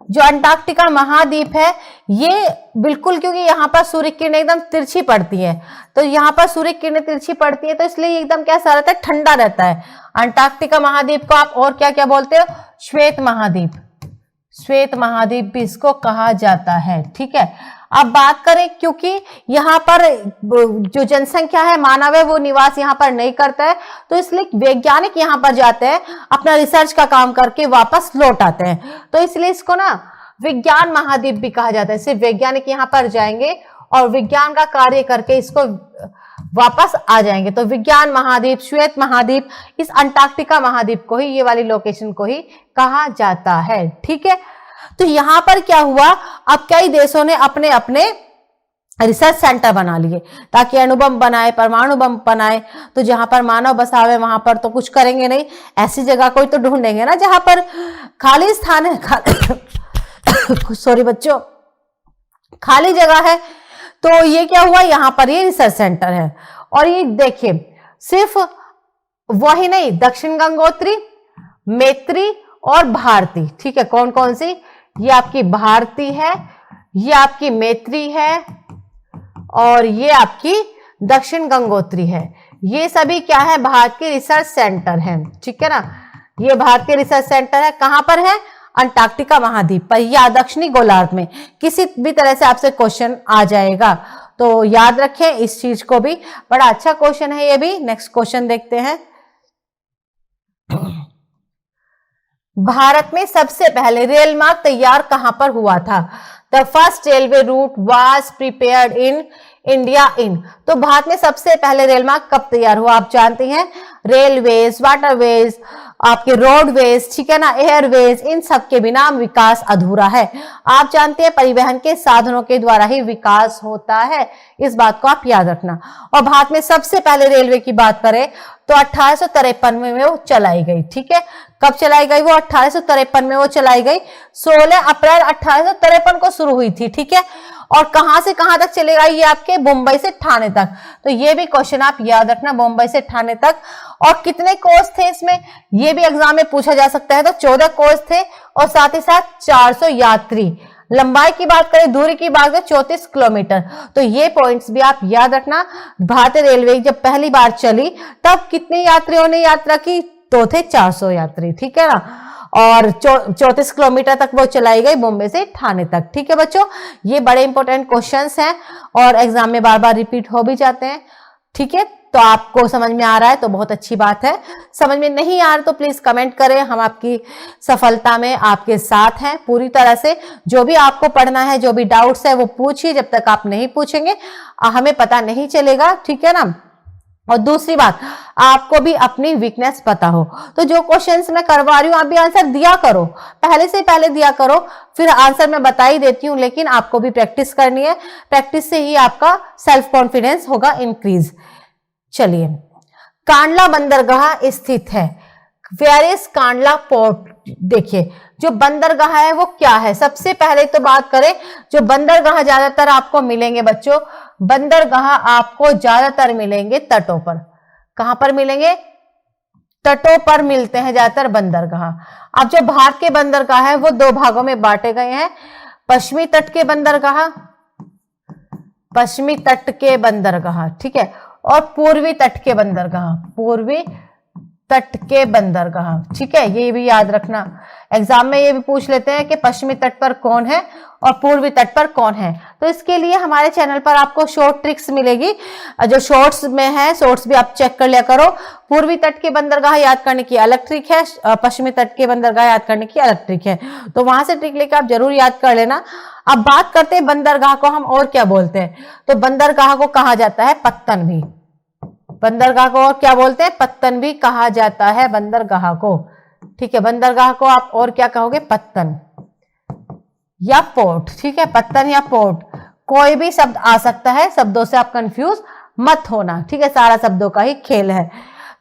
जो अंटार्कटिका महाद्वीप है ये बिल्कुल, क्योंकि यहाँ पर सूर्य किरणें एकदम तिरछी पड़ती है, तो यहाँ पर सूर्य किरणें तिरछी पड़ती है, तो इसलिए एकदम कैसा रहता है? ठंडा रहता है। अंटार्कटिका महाद्वीप को आप और क्या क्या बोलते हो? श्वेत महाद्वीप, श्वेत महाद्वीप भी इसको कहा जाता है। ठीक है, अब बात करें, क्योंकि यहाँ पर जो जनसंख्या है, मानव है, वो निवास यहाँ पर नहीं करता है, तो इसलिए वैज्ञानिक यहाँ पर जाते हैं, अपना रिसर्च का काम करके वापस लौट आते हैं, तो इसलिए इसको ना विज्ञान महाद्वीप भी कहा जाता है। सिर्फ वैज्ञानिक यहाँ पर जाएंगे और विज्ञान का कार्य करके इसको वापस आ जाएंगे। तो विज्ञान महाद्वीप, श्वेत महाद्वीप, इस अंटार्कटिका महाद्वीप को ही, ये वाली लोकेशन को ही कहा जाता है। ठीक है, तो यहां पर क्या हुआ, अब कई देशों ने अपने अपने रिसर्च सेंटर बना लिए ताकि अणुबम बनाए, परमाणु बम बनाए। तो जहां पर मानव बसावे वहां पर तो कुछ करेंगे नहीं, ऐसी जगह कोई तो ढूंढेंगे ना जहां पर खाली स्थान है सॉरी बच्चों, खाली जगह है। तो ये क्या हुआ, यहां पर ये रिसर्च सेंटर है। और ये देखिए, सिर्फ वही नहीं, दक्षिण गंगोत्री, मैत्री और भारती। ठीक है, कौन कौन सी? ये आपकी भारती है, ये आपकी मैत्री है, और ये आपकी दक्षिण गंगोत्री है। ये सभी क्या है? भारत के रिसर्च सेंटर है। ठीक है ना, ये भारतीय रिसर्च सेंटर है। कहां पर है? अंटार्कटिका महाद्वीप पर या दक्षिणी गोलार्ध में। किसी भी तरह से आपसे क्वेश्चन आ जाएगा, तो याद रखें इस चीज को भी। बड़ा अच्छा क्वेश्चन है ये भी। नेक्स्ट क्वेश्चन देखते हैं। भारत में सबसे पहले रेल मार्ग तैयार कहां पर हुआ था? The first railway route was prepared in India in. तो भारत में सबसे पहले रेल मार्ग कब तैयार हुआ? आप जानते हैं, रेलवेज, वाटरवेज, आपके रोडवेज, ठीक है ना, एयरवेज, इन सब के बिना विकास अधूरा है। आप जानते हैं परिवहन के साधनों के द्वारा ही विकास होता है, इस बात को आप याद रखना। और भारत में सबसे पहले रेलवे की बात करें तो 1853 में वो चलाई गई। ठीक है, कब चलाई गई? वो 1853 में वो चलाई गई। 16 अप्रैल 1853 को शुरू हुई थी। ठीक है, और कहां से कहां तक चलेगा? ये आपके मुंबई से ठाणे तक। तो ये भी क्वेश्चन आप याद रखना, मुंबई से ठाणे तक। और कितने कोच थे इसमें? ये भी एग्जाम में पूछा जा सकता है। तो 14 कोच थे और साथ ही साथ 400 यात्री। लंबाई की बात करें, दूरी की बात करें, 34 किलोमीटर। तो ये पॉइंट्स भी आप याद रखना। भारतीय रेलवे जब पहली बार चली तब कितने यात्रियों ने यात्रा की? तो थे 400 यात्री। ठीक है ना, और 34 किलोमीटर तक वो चलाई गई मुंबई से ठाणे तक। ठीक है बच्चों, ये बड़े इंपॉर्टेंट क्वेश्चंस हैं और एग्जाम में बार बार रिपीट हो भी जाते हैं। ठीक है, तो आपको समझ में आ रहा है तो बहुत अच्छी बात है। समझ में नहीं आ रहा तो प्लीज कमेंट करें, हम आपकी सफलता में आपके साथ हैं पूरी तरह से। जो भी आपको पढ़ना है, जो भी डाउट्स है वो पूछिए। जब तक आप नहीं पूछेंगे हमें पता नहीं चलेगा। ठीक है ना, और दूसरी बात, आपको भी अपनी वीकनेस पता हो। तो जो क्वेश्चंस मैं करवा रही हूं आप भी आंसर दिया करो, पहले दिया करो, फिर आंसर मैं बता ही देती हूं। लेकिन आपको भी प्रैक्टिस करनी है, प्रैक्टिस से ही आपका सेल्फ कॉन्फिडेंस होगा इंक्रीज। चलिए, कांडला बंदरगाह स्थित है। Where is Kandla port? देखिए, जो बंदरगाह है वो क्या है? सबसे पहले तो बात करें, जो बंदरगाह ज्यादातर आपको मिलेंगे बच्चों, बंदरगाह आपको ज्यादातर मिलेंगे तटों पर। कहां पर मिलेंगे? तटों पर मिलते हैं ज्यादातर बंदरगाह। अब जो भारत के बंदरगाह है वो दो भागों में बांटे गए हैं, पश्चिमी तट के बंदरगाह, पश्चिमी तट के बंदरगाह, ठीक है, और पूर्वी तट के बंदरगाह, पूर्वी तट के बंदरगाह। ठीक है, ये भी याद रखना। एग्जाम में ये भी पूछ लेते हैं कि पश्चिमी तट पर कौन है और पूर्वी तट पर कौन है। तो इसके लिए हमारे चैनल पर आपको शॉर्ट ट्रिक्स मिलेगी, जो शॉर्ट्स में है, शॉर्ट्स भी आप चेक कर लिया करो। पूर्वी तट के बंदरगाह याद करने की अलग ट्रिक है, पश्चिमी तट के बंदरगाह याद करने की अलग ट्रिक है। तो वहां से ट्रिक लेकर आप जरूर याद कर लेना। अब बात करते हैं बंदरगाह को हम और क्या बोलते हैं। तो बंदरगाह को कहा जाता है पत्तन भी। बंदरगाह को और क्या बोलते हैं? पत्तन भी कहा जाता है बंदरगाह को। ठीक है, बंदरगाह को आप और क्या कहोगे? पत्तन या पोर्ट। ठीक है, पत्तन या पोर्ट, कोई भी शब्द आ सकता है, शब्दों से आप कंफ्यूज मत होना। ठीक है, सारा शब्दों का ही खेल है।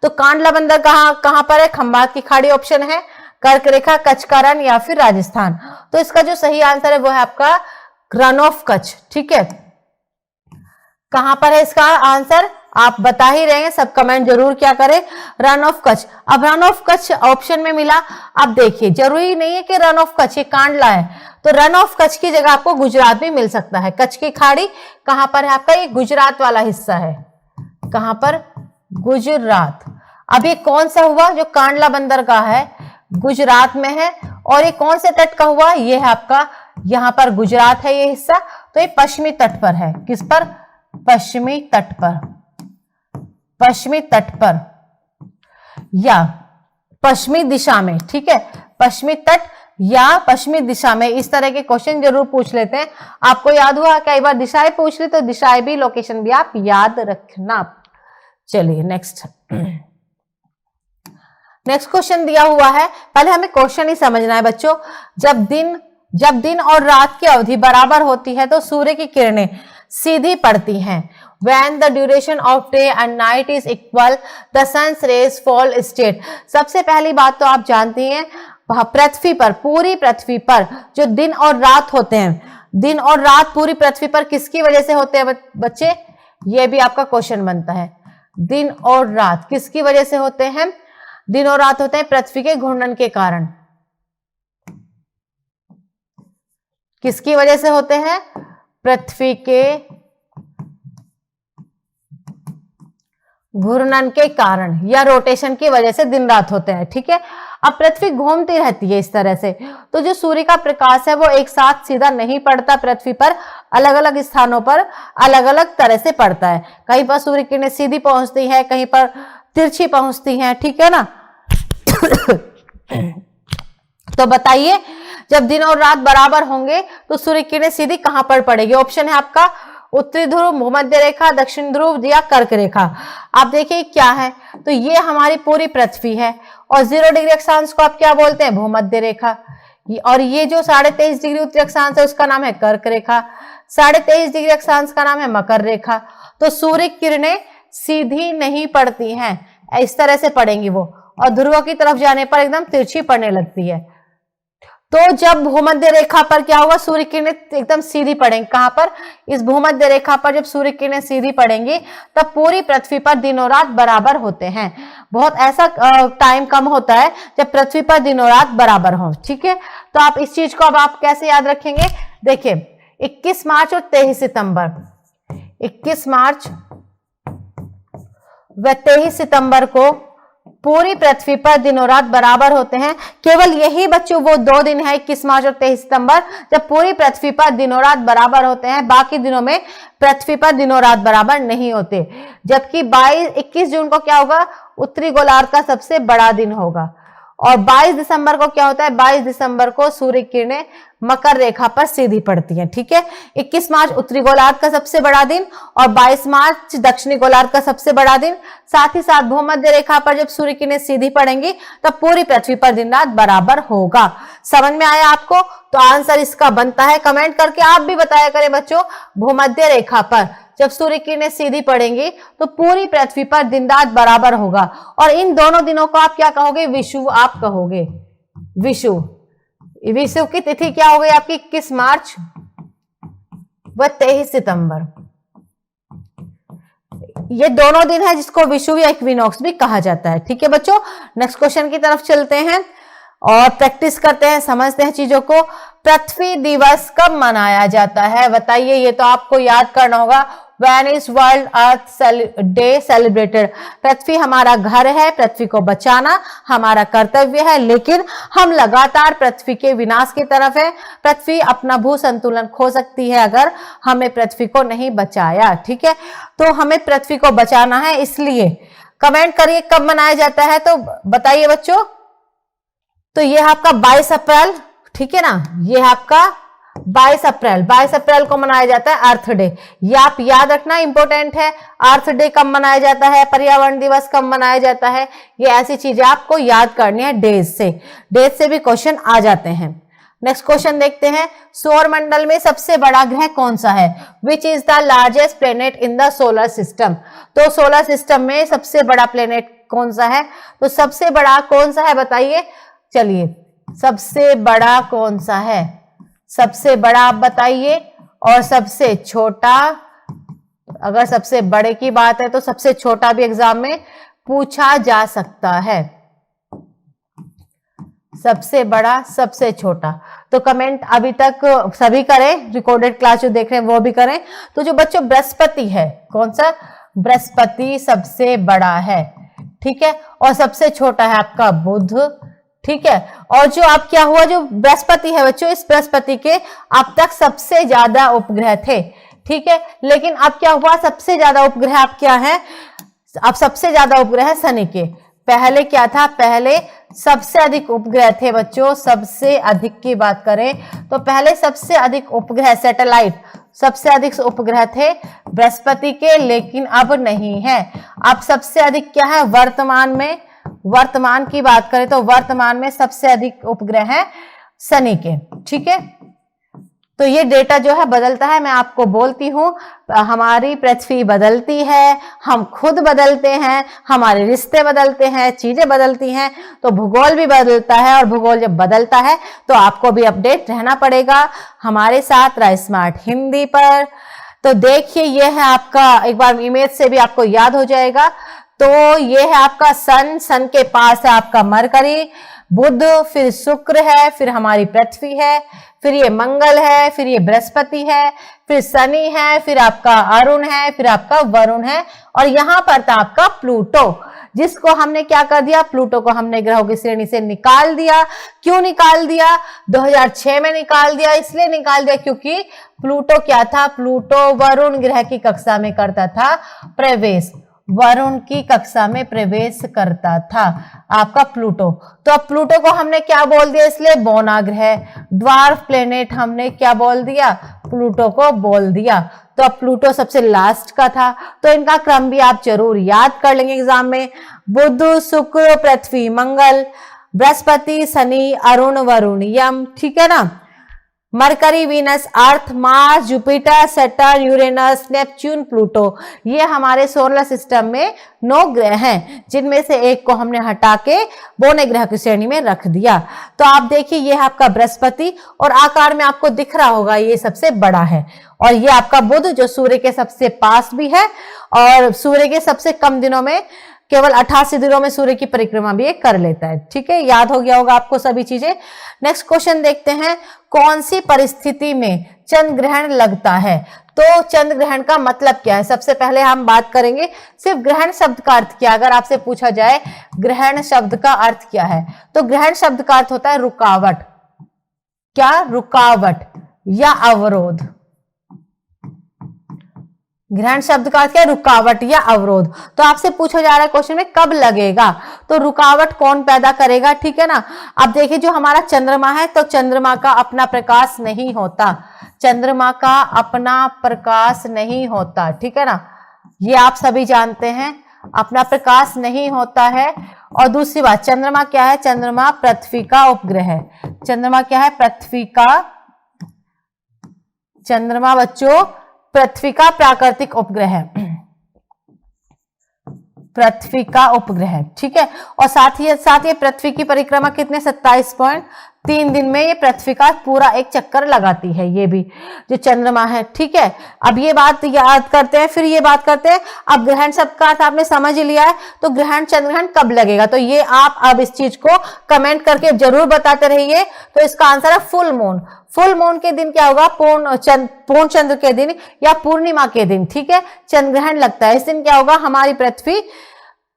तो कांडला बंदरगाह कहां पर है? खंभात की खाड़ी ऑप्शन है, कर्क रेखा, कच्छ का रण या फिर राजस्थान। तो इसका जो सही आंसर है वो है आपका रन ऑफ कच्छ। ठीक है, कहां पर है इसका आंसर? आप बता ही रहे हैं, सब कमेंट जरूर क्या करें, रन ऑफ कच्छ। अब रन ऑफ कच्छ ऑप्शन में मिला। अब देखिए, जरूरी नहीं है कि रन ऑफ कच्छ, ये कांडला है, तो रन ऑफ कच्छ की जगह आपको गुजरात भी मिल सकता है। कच्छ की खाड़ी कहां पर है आपका? ये गुजरात वाला हिस्सा है। कहां पर? गुजरात। अब ये कौन सा हुआ? जो कांडला बंदरगाह है गुजरात में है। और ये कौन से तट का हुआ? ये है आपका, यहां पर गुजरात है ये हिस्सा, तो ये पश्चिमी तट पर है। किस पर? पश्चिमी तट पर, पश्चिमी तट पर या पश्चिमी दिशा में। ठीक है, पश्चिमी तट या पश्चिमी दिशा में, इस तरह के क्वेश्चन जरूर पूछ लेते हैं। आपको याद हुआ कई बार दिशाएं पूछ ली, तो दिशाएं भी, लोकेशन भी आप याद रखना। चलिए नेक्स्ट क्वेश्चन दिया हुआ है। पहले हमें क्वेश्चन ही समझना है बच्चों। जब दिन और रात की अवधि बराबर होती है तो सूर्य की किरणें सीधी पड़ती हैं। When the duration of day and night is equal, the sun's rays fall straight. सबसे पहली बात तो आप जानती हैं, पृथ्वी पर, पूरी पृथ्वी पर जो दिन और रात होते हैं, दिन और रात पूरी पृथ्वी पर किसकी वजह से होते हैं बच्चे? ये भी आपका क्वेश्चन बनता है। दिन और रात किसकी वजह से होते हैं? दिन और रात होते हैं पृथ्वी के घूर्णन के कारण। किसकी वजह से होते हैं? पृथ्वी के घूर्णन के कारण या रोटेशन की वजह से दिन रात होते हैं। ठीक है, अब पृथ्वी घूमती रहती है इस तरह से, तो जो सूर्य का प्रकाश है वो एक साथ सीधा नहीं पड़ता पृथ्वी पर, अलग अलग स्थानों पर अलग अलग तरह से पड़ता है। कहीं पर सूर्य किरणें सीधी पहुंचती है, कहीं पर तिरछी पहुंचती हैं। ठीक है ना। तो बताइए, जब दिन और रात बराबर होंगे तो सूर्य किरणें सीधी कहां पर पड़ेगी? ऑप्शन है आपका उत्तरी ध्रुव, भूमध्य रेखा, दक्षिण ध्रुव या कर्क रेखा। आप देखिए क्या है, तो ये हमारी पूरी पृथ्वी है और 0 डिग्री अक्षांश को आप क्या बोलते हैं? भूमध्य रेखा। और ये जो 23.5 डिग्री उत्तरी अक्षांश है उसका नाम है कर्क रेखा, 23.5 डिग्री अक्षांश का नाम है मकर रेखा। तो सूर्य किरणें सीधी नहीं पड़ती हैं, इस तरह से पड़ेंगी वो, और ध्रुव की तरफ जाने पर एकदम तिरछी पड़ने लगती है। तो जब भूमध्य रेखा पर क्या होगा? सूर्य किरणें एकदम सीधी पड़ेंगी। कहां पर? इस भूमध्य रेखा पर जब सूर्य किरणें सीधी पड़ेंगी तब पूरी पृथ्वी पर दिन और रात बराबर होते हैं। बहुत ऐसा टाइम कम होता है जब पृथ्वी पर दिन और रात बराबर हो। ठीक है, तो आप इस चीज को अब आप कैसे याद रखेंगे? देखिए 21 मार्च और 23 सितंबर, 21 मार्च व 23 सितंबर को पूरी पृथ्वी पर दिन और रात बराबर होते हैं। केवल यही बच्चों वो 2 दिन है 21 मार्च और 23 सितंबर जब पूरी पृथ्वी पर दिन और रात बराबर होते हैं, बाकी दिनों में पृथ्वी पर दिन और रात बराबर नहीं होते। जबकि 21 जून को क्या होगा? उत्तरी गोलार्ध का सबसे बड़ा दिन होगा। और 22 दिसंबर को क्या होता है? 22 दिसंबर को सूर्य किरणें मकर रेखा पर सीधी पड़ती हैं। ठीक है, 21 मार्च उत्तरी गोलार्ध का सबसे बड़ा दिन और 22 मार्च दक्षिणी गोलार्ध का सबसे बड़ा दिन। साथ ही साथ भूमध्य रेखा पर जब सूर्य किरणें सीधी पड़ेंगी तब पूरी पृथ्वी पर दिन रात बराबर होगा। समझ में आया आपको? तो आंसर इसका बनता है, कमेंट करके आप भी बताया करें बच्चों, भूमध्य रेखा पर जब सूर्य किरणें सीधी पड़ेंगी तो पूरी पृथ्वी पर दिन रात बराबर होगा। और इन दोनों दिनों को आप क्या कहोगे? विषुव आप कहोगे। विषुव, विषुव की तिथि क्या हो गई आपकी? 21 मार्च व 23 सितंबर। ये दोनों दिन है जिसको विषुव या इक्विनॉक्स भी कहा जाता है। ठीक है बच्चों, नेक्स्ट क्वेश्चन की तरफ चलते हैं और प्रैक्टिस करते हैं, समझते हैं चीजों को। पृथ्वी दिवस कब मनाया जाता है? बताइए, ये तो आपको याद करना होगा। When is world earth day celebrated? पृथ्वी हमारा घर है, पृथ्वी को बचाना हमारा कर्तव्य है, लेकिन हम लगातार पृथ्वी के विनाश की तरफ है। पृथ्वी अपना भू संतुलन खो सकती है अगर हमने पृथ्वी को नहीं बचाया। ठीक है, तो हमें पृथ्वी को बचाना है, इसलिए कमेंट करिए कब मनाया जाता है, तो बताइए बच्चों। तो ये आपका 22 अप्रैल, ठीक है ना, ये आपका 22 अप्रैल को मनाया जाता है अर्थ डे। ये आप याद रखना, इंपॉर्टेंट है। अर्थ डे कब मनाया जाता है, पर्यावरण दिवस कब मनाया जाता है, ये ऐसी चीजें आपको याद करनी है। डेज से भी क्वेश्चन आ जाते हैं। नेक्स्ट क्वेश्चन देखते हैं, सौर मंडल में सबसे बड़ा ग्रह कौन सा है? Which is the largest planet in the solar system? तो सोलर सिस्टम में सबसे बड़ा प्लेनेट कौन सा है? तो सबसे बड़ा कौन सा है बताइए। चलिए, सबसे बड़ा कौन सा है? सबसे बड़ा आप बताइए, और सबसे छोटा, अगर सबसे बड़े की बात है तो सबसे छोटा भी एग्जाम में पूछा जा सकता है। सबसे बड़ा, सबसे छोटा, तो कमेंट अभी तक सभी करें, रिकॉर्डेड क्लास जो देख रहे हैं वो भी करें। तो जो बच्चों बृहस्पति है, कौन सा? बृहस्पति सबसे बड़ा है। ठीक है, और सबसे छोटा है आपका बुध। ठीक है, और जो आप क्या हुआ, जो बृहस्पति है बच्चों, इस बृहस्पति के अब तक सबसे ज्यादा उपग्रह थे। ठीक है, लेकिन अब क्या हुआ, सबसे ज्यादा उपग्रह अब क्या है? अब सबसे ज्यादा उपग्रह शनि के। पहले क्या था? पहले सबसे अधिक उपग्रह थे बच्चों। सबसे अधिक की बात करें तो पहले सबसे अधिक उपग्रह, सैटेलाइट, सबसे अधिक उपग्रह थे बृहस्पति के, लेकिन अब नहीं है। अब सबसे अधिक क्या है वर्तमान की बात करें तो वर्तमान में सबसे अधिक उपग्रह है शनि के। ठीक है, तो ये डेटा जो है बदलता है, मैं आपको बोलती हूँ, हमारी पृथ्वी बदलती है, हम खुद बदलते हैं, हमारे रिश्ते बदलते हैं, चीजें बदलती हैं, तो भूगोल भी बदलता है। और भूगोल जब बदलता है तो आपको भी अपडेट रहना पड़ेगा हमारे साथ राइज स्मार्ट हिंदी पर। तो देखिए, ये है आपका, एक बार इमेज से भी आपको याद हो जाएगा। तो ये है आपका सन के पास है आपका मरकरी, बुध, फिर शुक्र है, फिर हमारी पृथ्वी है, फिर ये मंगल है, फिर ये बृहस्पति है, फिर शनि है, फिर आपका अरुण है, फिर आपका वरुण है, और यहां पर था आपका प्लूटो, जिसको हमने क्या कर दिया, प्लूटो को हमने ग्रहों की श्रेणी से निकाल दिया। क्यों निकाल दिया? 2006 में निकाल दिया। इसलिए निकाल दिया क्योंकि प्लूटो क्या था, प्लूटो वरुण ग्रह की कक्षा में करता था प्रवेश, वरुण की कक्षा में प्रवेश करता था आपका प्लूटो। तो अब प्लूटो को हमने क्या बोल दिया, इसलिए बौना ग्रह, ड्वार्फ प्लेनेट हमने क्या बोल दिया, प्लूटो को बोल दिया। तो अब प्लूटो सबसे लास्ट का था, तो इनका क्रम भी आप जरूर याद कर लेंगे एग्जाम में। बुध, शुक्र, पृथ्वी, मंगल, बृहस्पति, शनि, अरुण, वरुण, यम, ठीक है ना। Mercury, Venus, Earth, Mars, Jupiter, Saturn, Uranus, Neptune, Pluto, ये हमारे सोलर सिस्टम में 9 ग्रह हैं, जिनमें से एक को हमने हटा के बौने ग्रह की श्रेणी में रख दिया। तो आप देखिए ये है आपका बृहस्पति, और आकार में आपको दिख रहा होगा ये सबसे बड़ा है, और ये आपका बुध जो सूर्य के सबसे पास भी है, और सूर्य के सबसे कम दिनों में, केवल 88 दिनों में सूर्य की परिक्रमा भी एक कर लेता है। ठीक है, याद हो गया होगा आपको सभी चीजें। नेक्स्ट क्वेश्चन देखते हैं, कौन सी परिस्थिति में चंद्र ग्रहण लगता है? तो चंद्र ग्रहण का मतलब क्या है? सबसे पहले हम बात करेंगे सिर्फ ग्रहण शब्द का अर्थ क्या। अगर आपसे पूछा जाए ग्रहण शब्द का अर्थ क्या है, तो ग्रहण शब्द का अर्थ होता है रुकावट। क्या? रुकावट या अवरोध। ग्रहण शब्द का अर्थ क्या है? रुकावट या अवरोध। तो आपसे पूछा जा रहा है क्वेश्चन में कब लगेगा, तो रुकावट कौन पैदा करेगा, ठीक है ना। अब देखिए जो हमारा चंद्रमा है, तो चंद्रमा का अपना प्रकाश नहीं होता, चंद्रमा का अपना प्रकाश नहीं होता, ठीक है ना, ये आप सभी जानते हैं, अपना प्रकाश नहीं होता है। और दूसरी बात, चंद्रमा क्या है? चंद्रमा पृथ्वी का उपग्रह है। चंद्रमा क्या है? पृथ्वी का, चंद्रमा बच्चों पृथ्वी का प्राकृतिक उपग्रह है, पृथ्वी का उपग्रह, ठीक है। और साथ ही पृथ्वी की परिक्रमा कितने 27.3 दिन में ये पृथ्वी का पूरा एक चक्कर लगाती है, ये भी जो चंद्रमा है, ठीक है। अब ये बात याद करते हैं, फिर ये बात करते हैं। अब ग्रहण शब्द का अर्थ आपने समझ लिया है, तो ग्रहण चंद्र ग्रहण कब लगेगा, तो ये आप अब इस चीज को कमेंट करके जरूर बताते रहिए। तो इसका आंसर है फुल मून। फुल मून के दिन क्या होगा? पूर्ण चंद्र के दिन या पूर्णिमा के दिन, ठीक है, चंद्र ग्रहण लगता है। इस दिन क्या होगा? हमारी पृथ्वी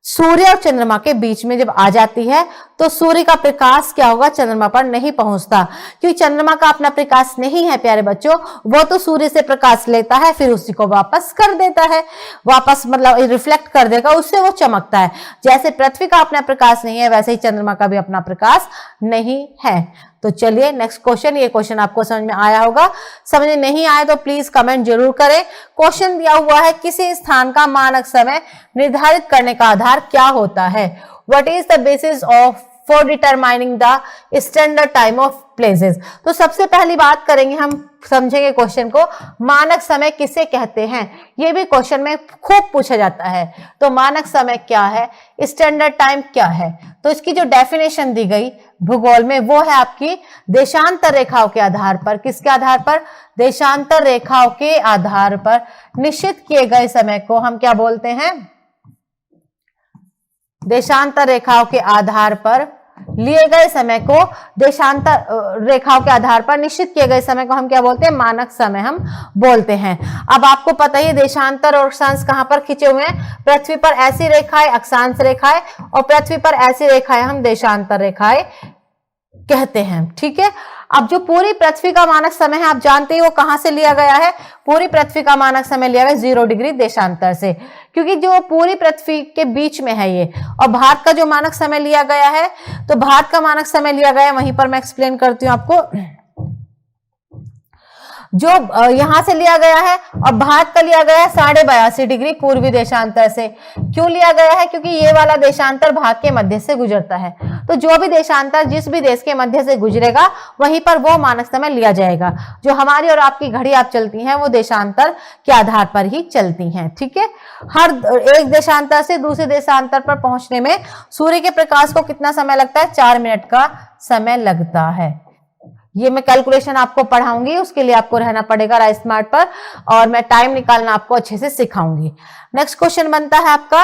सूर्य और चंद्रमा के बीच में जब आ जाती है, तो सूर्य का प्रकाश क्या होगा? चंद्रमा पर नहीं पहुंचता, क्योंकि चंद्रमा का अपना प्रकाश नहीं है प्यारे बच्चों, वो तो सूर्य से प्रकाश लेता है, फिर उसी को वापस कर देता है, वापस मतलब रिफ्लेक्ट कर देगा, उससे वो चमकता है। जैसे पृथ्वी का अपना प्रकाश नहीं है, वैसे ही चंद्रमा का भी अपना प्रकाश नहीं है। तो चलिए नेक्स्ट क्वेश्चन, ये क्वेश्चन आपको समझ में आया होगा, समझ में नहीं आया तो प्लीज कमेंट जरूर करें। क्वेश्चन दिया हुआ है, किसी स्थान का मानक समय निर्धारित करने का आधार क्या होता है? What is the basis of for determining the standard time of places. तो सबसे पहली बात करेंगे, हम समझेंगे क्वेश्चन को, मानक समय किसे कहते हैं। ये भी क्वेश्चन में खूब पूछा जाता है। तो मानक समय क्या है, स्टैंडर्ड टाइम क्या है, तो इसकी जो डेफिनेशन दी गई भूगोल में वो है आपकी देशांतर रेखाओं के आधार पर। किसके आधार पर? देशांतर रेखाओं के आधार पर निश्चित किए गए समय को हम क्या बोलते हैं? देशांतर रेखाओं के आधार पर लिए गए समय को, देशांतर रेखाओं के आधार पर निश्चित किए गए समय को हम क्या बोलते हैं? मानक समय हम बोलते हैं। अब आपको पता ही देशांतर और अक्षांश कहां पर खींचे हुए हैं? पृथ्वी पर ऐसी रेखाएं अक्षांश रेखाएं, और पृथ्वी पर ऐसी रेखाएं हम देशांतर रेखाएं कहते हैं, ठीक है। अब जो पूरी पृथ्वी का मानक समय है, आप जानते ही वो कहां से लिया गया है? पूरी पृथ्वी का मानक समय लिया गया 0 डिग्री देशांतर से, क्योंकि जो पूरी पृथ्वी के बीच में है ये। और भारत का जो मानक समय लिया गया है, तो भारत का मानक समय लिया गया है, वहीं पर मैं एक्सप्लेन करती हूं आपको। जो यहां से लिया गया है, और भारत का लिया गया है 82.5 डिग्री पूर्वी देशांतर से। क्यों लिया गया है? क्योंकि ये वाला देशांतर भारत के मध्य से गुजरता है, तो जो भी देशांतर जिस भी देश के मध्य से गुजरेगा वहीं पर वो मानक समय लिया जाएगा। जो हमारी और आपकी घड़ी आप चलती हैं वो देशांतर के आधार पर ही चलती हैं, ठीक है। हर एक देशांतर से दूसरे देशांतर पर पहुंचने में सूर्य के प्रकाश को कितना समय लगता है? 4 मिनट का समय लगता है। ये मैं कैलकुलेशन आपको पढ़ाऊंगी, उसके लिए आपको रहना पड़ेगा राइस स्मार्ट पर, और मैं टाइम निकालना आपको अच्छे से सिखाऊंगी। नेक्स्ट क्वेश्चन बनता है आपका,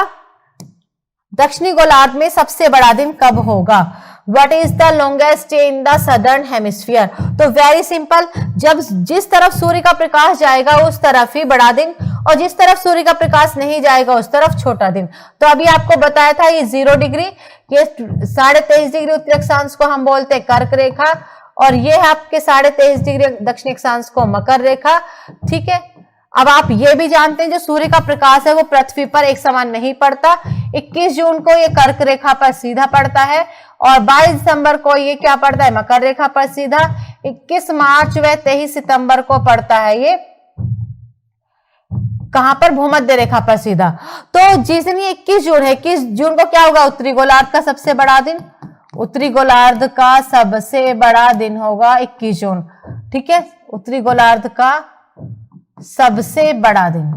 दक्षिणी गोलार्ध में सबसे बड़ा दिन कब होगा? What is the longest day in the southern hemisphere? तो वेरी सिंपल, जब जिस तरफ सूर्य का प्रकाश जाएगा उस तरफ ही बड़ा दिन, और जिस तरफ सूर्य का प्रकाश नहीं जाएगा उस तरफ छोटा दिन। तो अभी आपको बताया था ये 0 डिग्री, ये 23.5 डिग्री उत्तरी अक्षांश को हम बोलते हैं कर्क रेखा, और ये है आपके 23.5 डिग्री दक्षिणी अक्षांश को मकर रेखा। ठीक है, अब आप ये भी जानते हैं जो सूर्य का प्रकाश है वो पृथ्वी पर एक समान नहीं पड़ता। 21 जून को ये कर्क रेखा पर सीधा पड़ता है, और 22 दिसंबर को ये क्या पड़ता है, मकर रेखा पर सीधा। 21 मार्च व 23 सितंबर को पड़ता है ये कहां पर, भूमध्य रेखा पर सीधा। तो जिस दिन ये 21 जून है, 21 जून को क्या होगा, उत्तरी गोलार्ध का सबसे बड़ा दिन, उत्तरी गोलार्ध का सबसे बड़ा दिन होगा 21 जून। ठीक है, उत्तरी गोलार्ध का सबसे बड़ा दिन।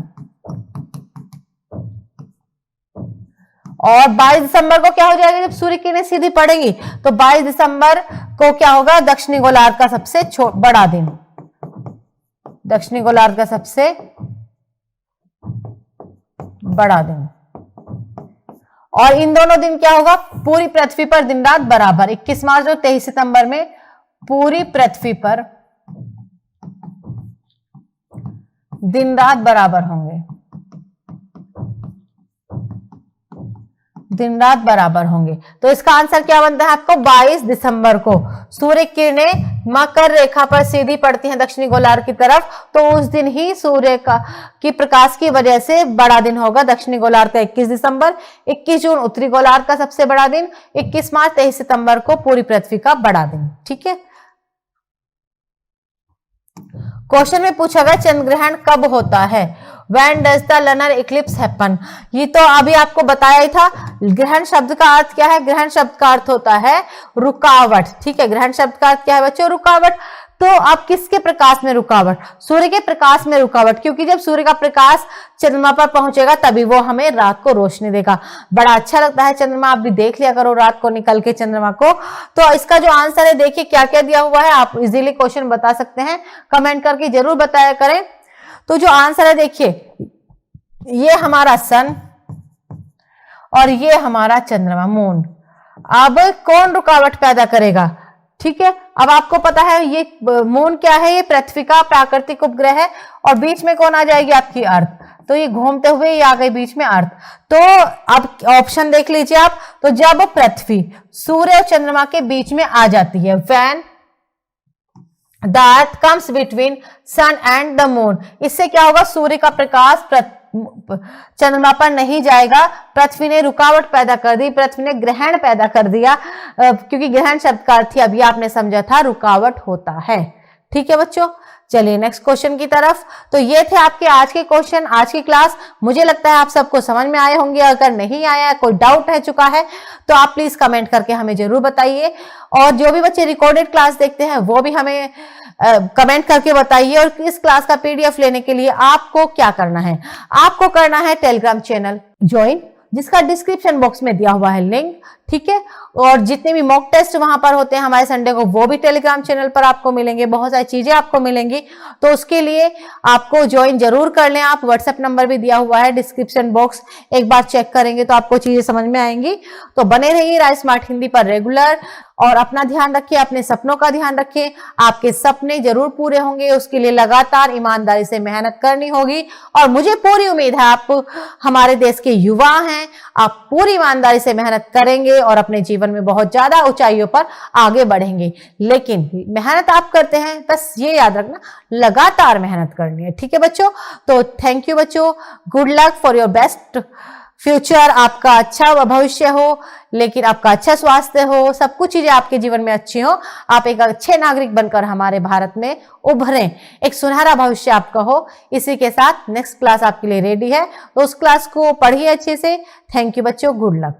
और 22 दिसंबर को क्या हो जाएगा, जब सूर्य किरणें सीधी पड़ेगी तो 22 दिसंबर को क्या होगा, दक्षिणी गोलार्ध का सबसे बड़ा दिन, दक्षिणी गोलार्ध का सबसे बड़ा दिन। और इन दोनों दिन क्या होगा, पूरी पृथ्वी पर दिन रात बराबर, 21 मार्च और 23 सितंबर में पूरी पृथ्वी पर दिन रात बराबर होंगे, दिन रात बराबर होंगे। तो इसका आंसर क्या बनता है आपको, 22 दिसंबर को सूर्य किरणें मकर रेखा पर सीधी पड़ती हैं दक्षिणी गोलार्ध की तरफ, तो उस दिन ही सूर्य की प्रकाश की वजह से बड़ा दिन होगा दक्षिणी गोलार्ध का 21 दिसंबर। 21 जून उत्तरी गोलार्ध का सबसे बड़ा दिन, 21 मार्च 23 सितंबर को पूरी पृथ्वी का बड़ा दिन। ठीक है, क्वेश्चन में पूछा गया चंद्र ग्रहण कब होता है, When does the lunar eclipse happen? ये तो अभी आपको बताया ही था। ग्रहण शब्द का अर्थ क्या है, ग्रहण शब्द का अर्थ होता है रुकावट। ठीक है, ग्रहण शब्द का अर्थ क्या है बच्चों, रुकावट। तो अब किसके प्रकाश में रुकावट, सूर्य के प्रकाश में रुकावट, क्योंकि जब सूर्य का प्रकाश चंद्रमा पर पहुंचेगा तभी वो हमें रात को रोशनी देगा। बड़ा अच्छा लगता है चंद्रमा, आप भी देख लिया करो रात को निकल के चंद्रमा को। तो इसका जो आंसर है देखिए क्या क्या दिया हुआ है, आप इजीली क्वेश्चन बता सकते हैं, कमेंट करके जरूर बताया करें। तो जो आंसर है देखिए, ये हमारा सन और ये हमारा चंद्रमा मून। अब कौन रुकावट पैदा करेगा, ठीक है। अब आपको पता है ये मून क्या है, ये पृथ्वी का प्राकृतिक उपग्रह है, और बीच में कौन आ जाएगी आपकी अर्थ, तो ये घूमते हुए ये आ गई बीच में अर्थ। तो अब ऑप्शन देख लीजिए आप, तो जब पृथ्वी सूर्य और चंद्रमा के बीच में आ जाती है, when the earth comes between sun and the moon, इससे क्या होगा, सूर्य का प्रकाश चंद्रमा पर नहीं जाएगा, पृथ्वी ने रुकावट पैदा कर दी, पृथ्वी ने ग्रहण पैदा कर दिया, क्योंकि ग्रहण शब्द का अर्थ ही अभी आपने समझा था रुकावट होता है। ठीक है बच्चों, चलिए नेक्स्ट क्वेश्चन की तरफ। तो ये थे आपके आज के क्वेश्चन, आज की क्लास। मुझे लगता है आप सबको समझ में आए होंगे, अगर नहीं आया, कोई डाउट रह चुका है तो आप प्लीज कमेंट करके हमें जरूर बताइए। और जो भी बच्चे रिकॉर्डेड क्लास देखते हैं वो भी हमें कमेंट करके बताइए। और इस क्लास का पीडीएफ लेने के लिए आपको क्या करना है, आपको करना है टेलीग्राम चैनल ज्वाइन, जिसका डिस्क्रिप्शन बॉक्स में दिया हुआ है लिंक। ठीक है, और जितने भी मॉक टेस्ट वहां पर होते हैं हमारे संडे को, वो भी टेलीग्राम चैनल पर आपको मिलेंगे, बहुत सारी चीजें आपको मिलेंगी। तो उसके लिए आपको ज्वाइन जरूर कर लें आप। व्हाट्सएप नंबर भी दिया हुआ है डिस्क्रिप्शन बॉक्स, एक बार चेक करेंगे तो आपको चीजें समझ में आएंगी। तो बने रहिए राइज स्मार्ट हिंदी पर रेगुलर, और अपना ध्यान रखिए, अपने सपनों का ध्यान रखिए। आपके सपने जरूर पूरे होंगे, उसके लिए लगातार ईमानदारी से मेहनत करनी होगी। और मुझे पूरी उम्मीद है, आप हमारे देश के युवा हैं, आप पूरी ईमानदारी से मेहनत करेंगे और अपने जीवन में बहुत ज्यादा ऊंचाइयों पर आगे बढ़ेंगे। लेकिन मेहनत आप करते हैं, बस ये याद रखना लगातार मेहनत करनी है। ठीक है बच्चों, तो थैंक यू बच्चों, good luck for your best future. आपका अच्छा भविष्य हो, लेकिन आपका अच्छा स्वास्थ्य हो, सब कुछ चीजें आपके जीवन में अच्छी हो, आप एक अच्छे नागरिक बनकर हमारे भारत में उभरें, एक सुनहरा भविष्य आपका हो। इसी के साथ नेक्स्ट क्लास आपके लिए रेडी है, तो उस क्लास को पढ़िए अच्छे से। थैंक यू बच्चों, गुड लक।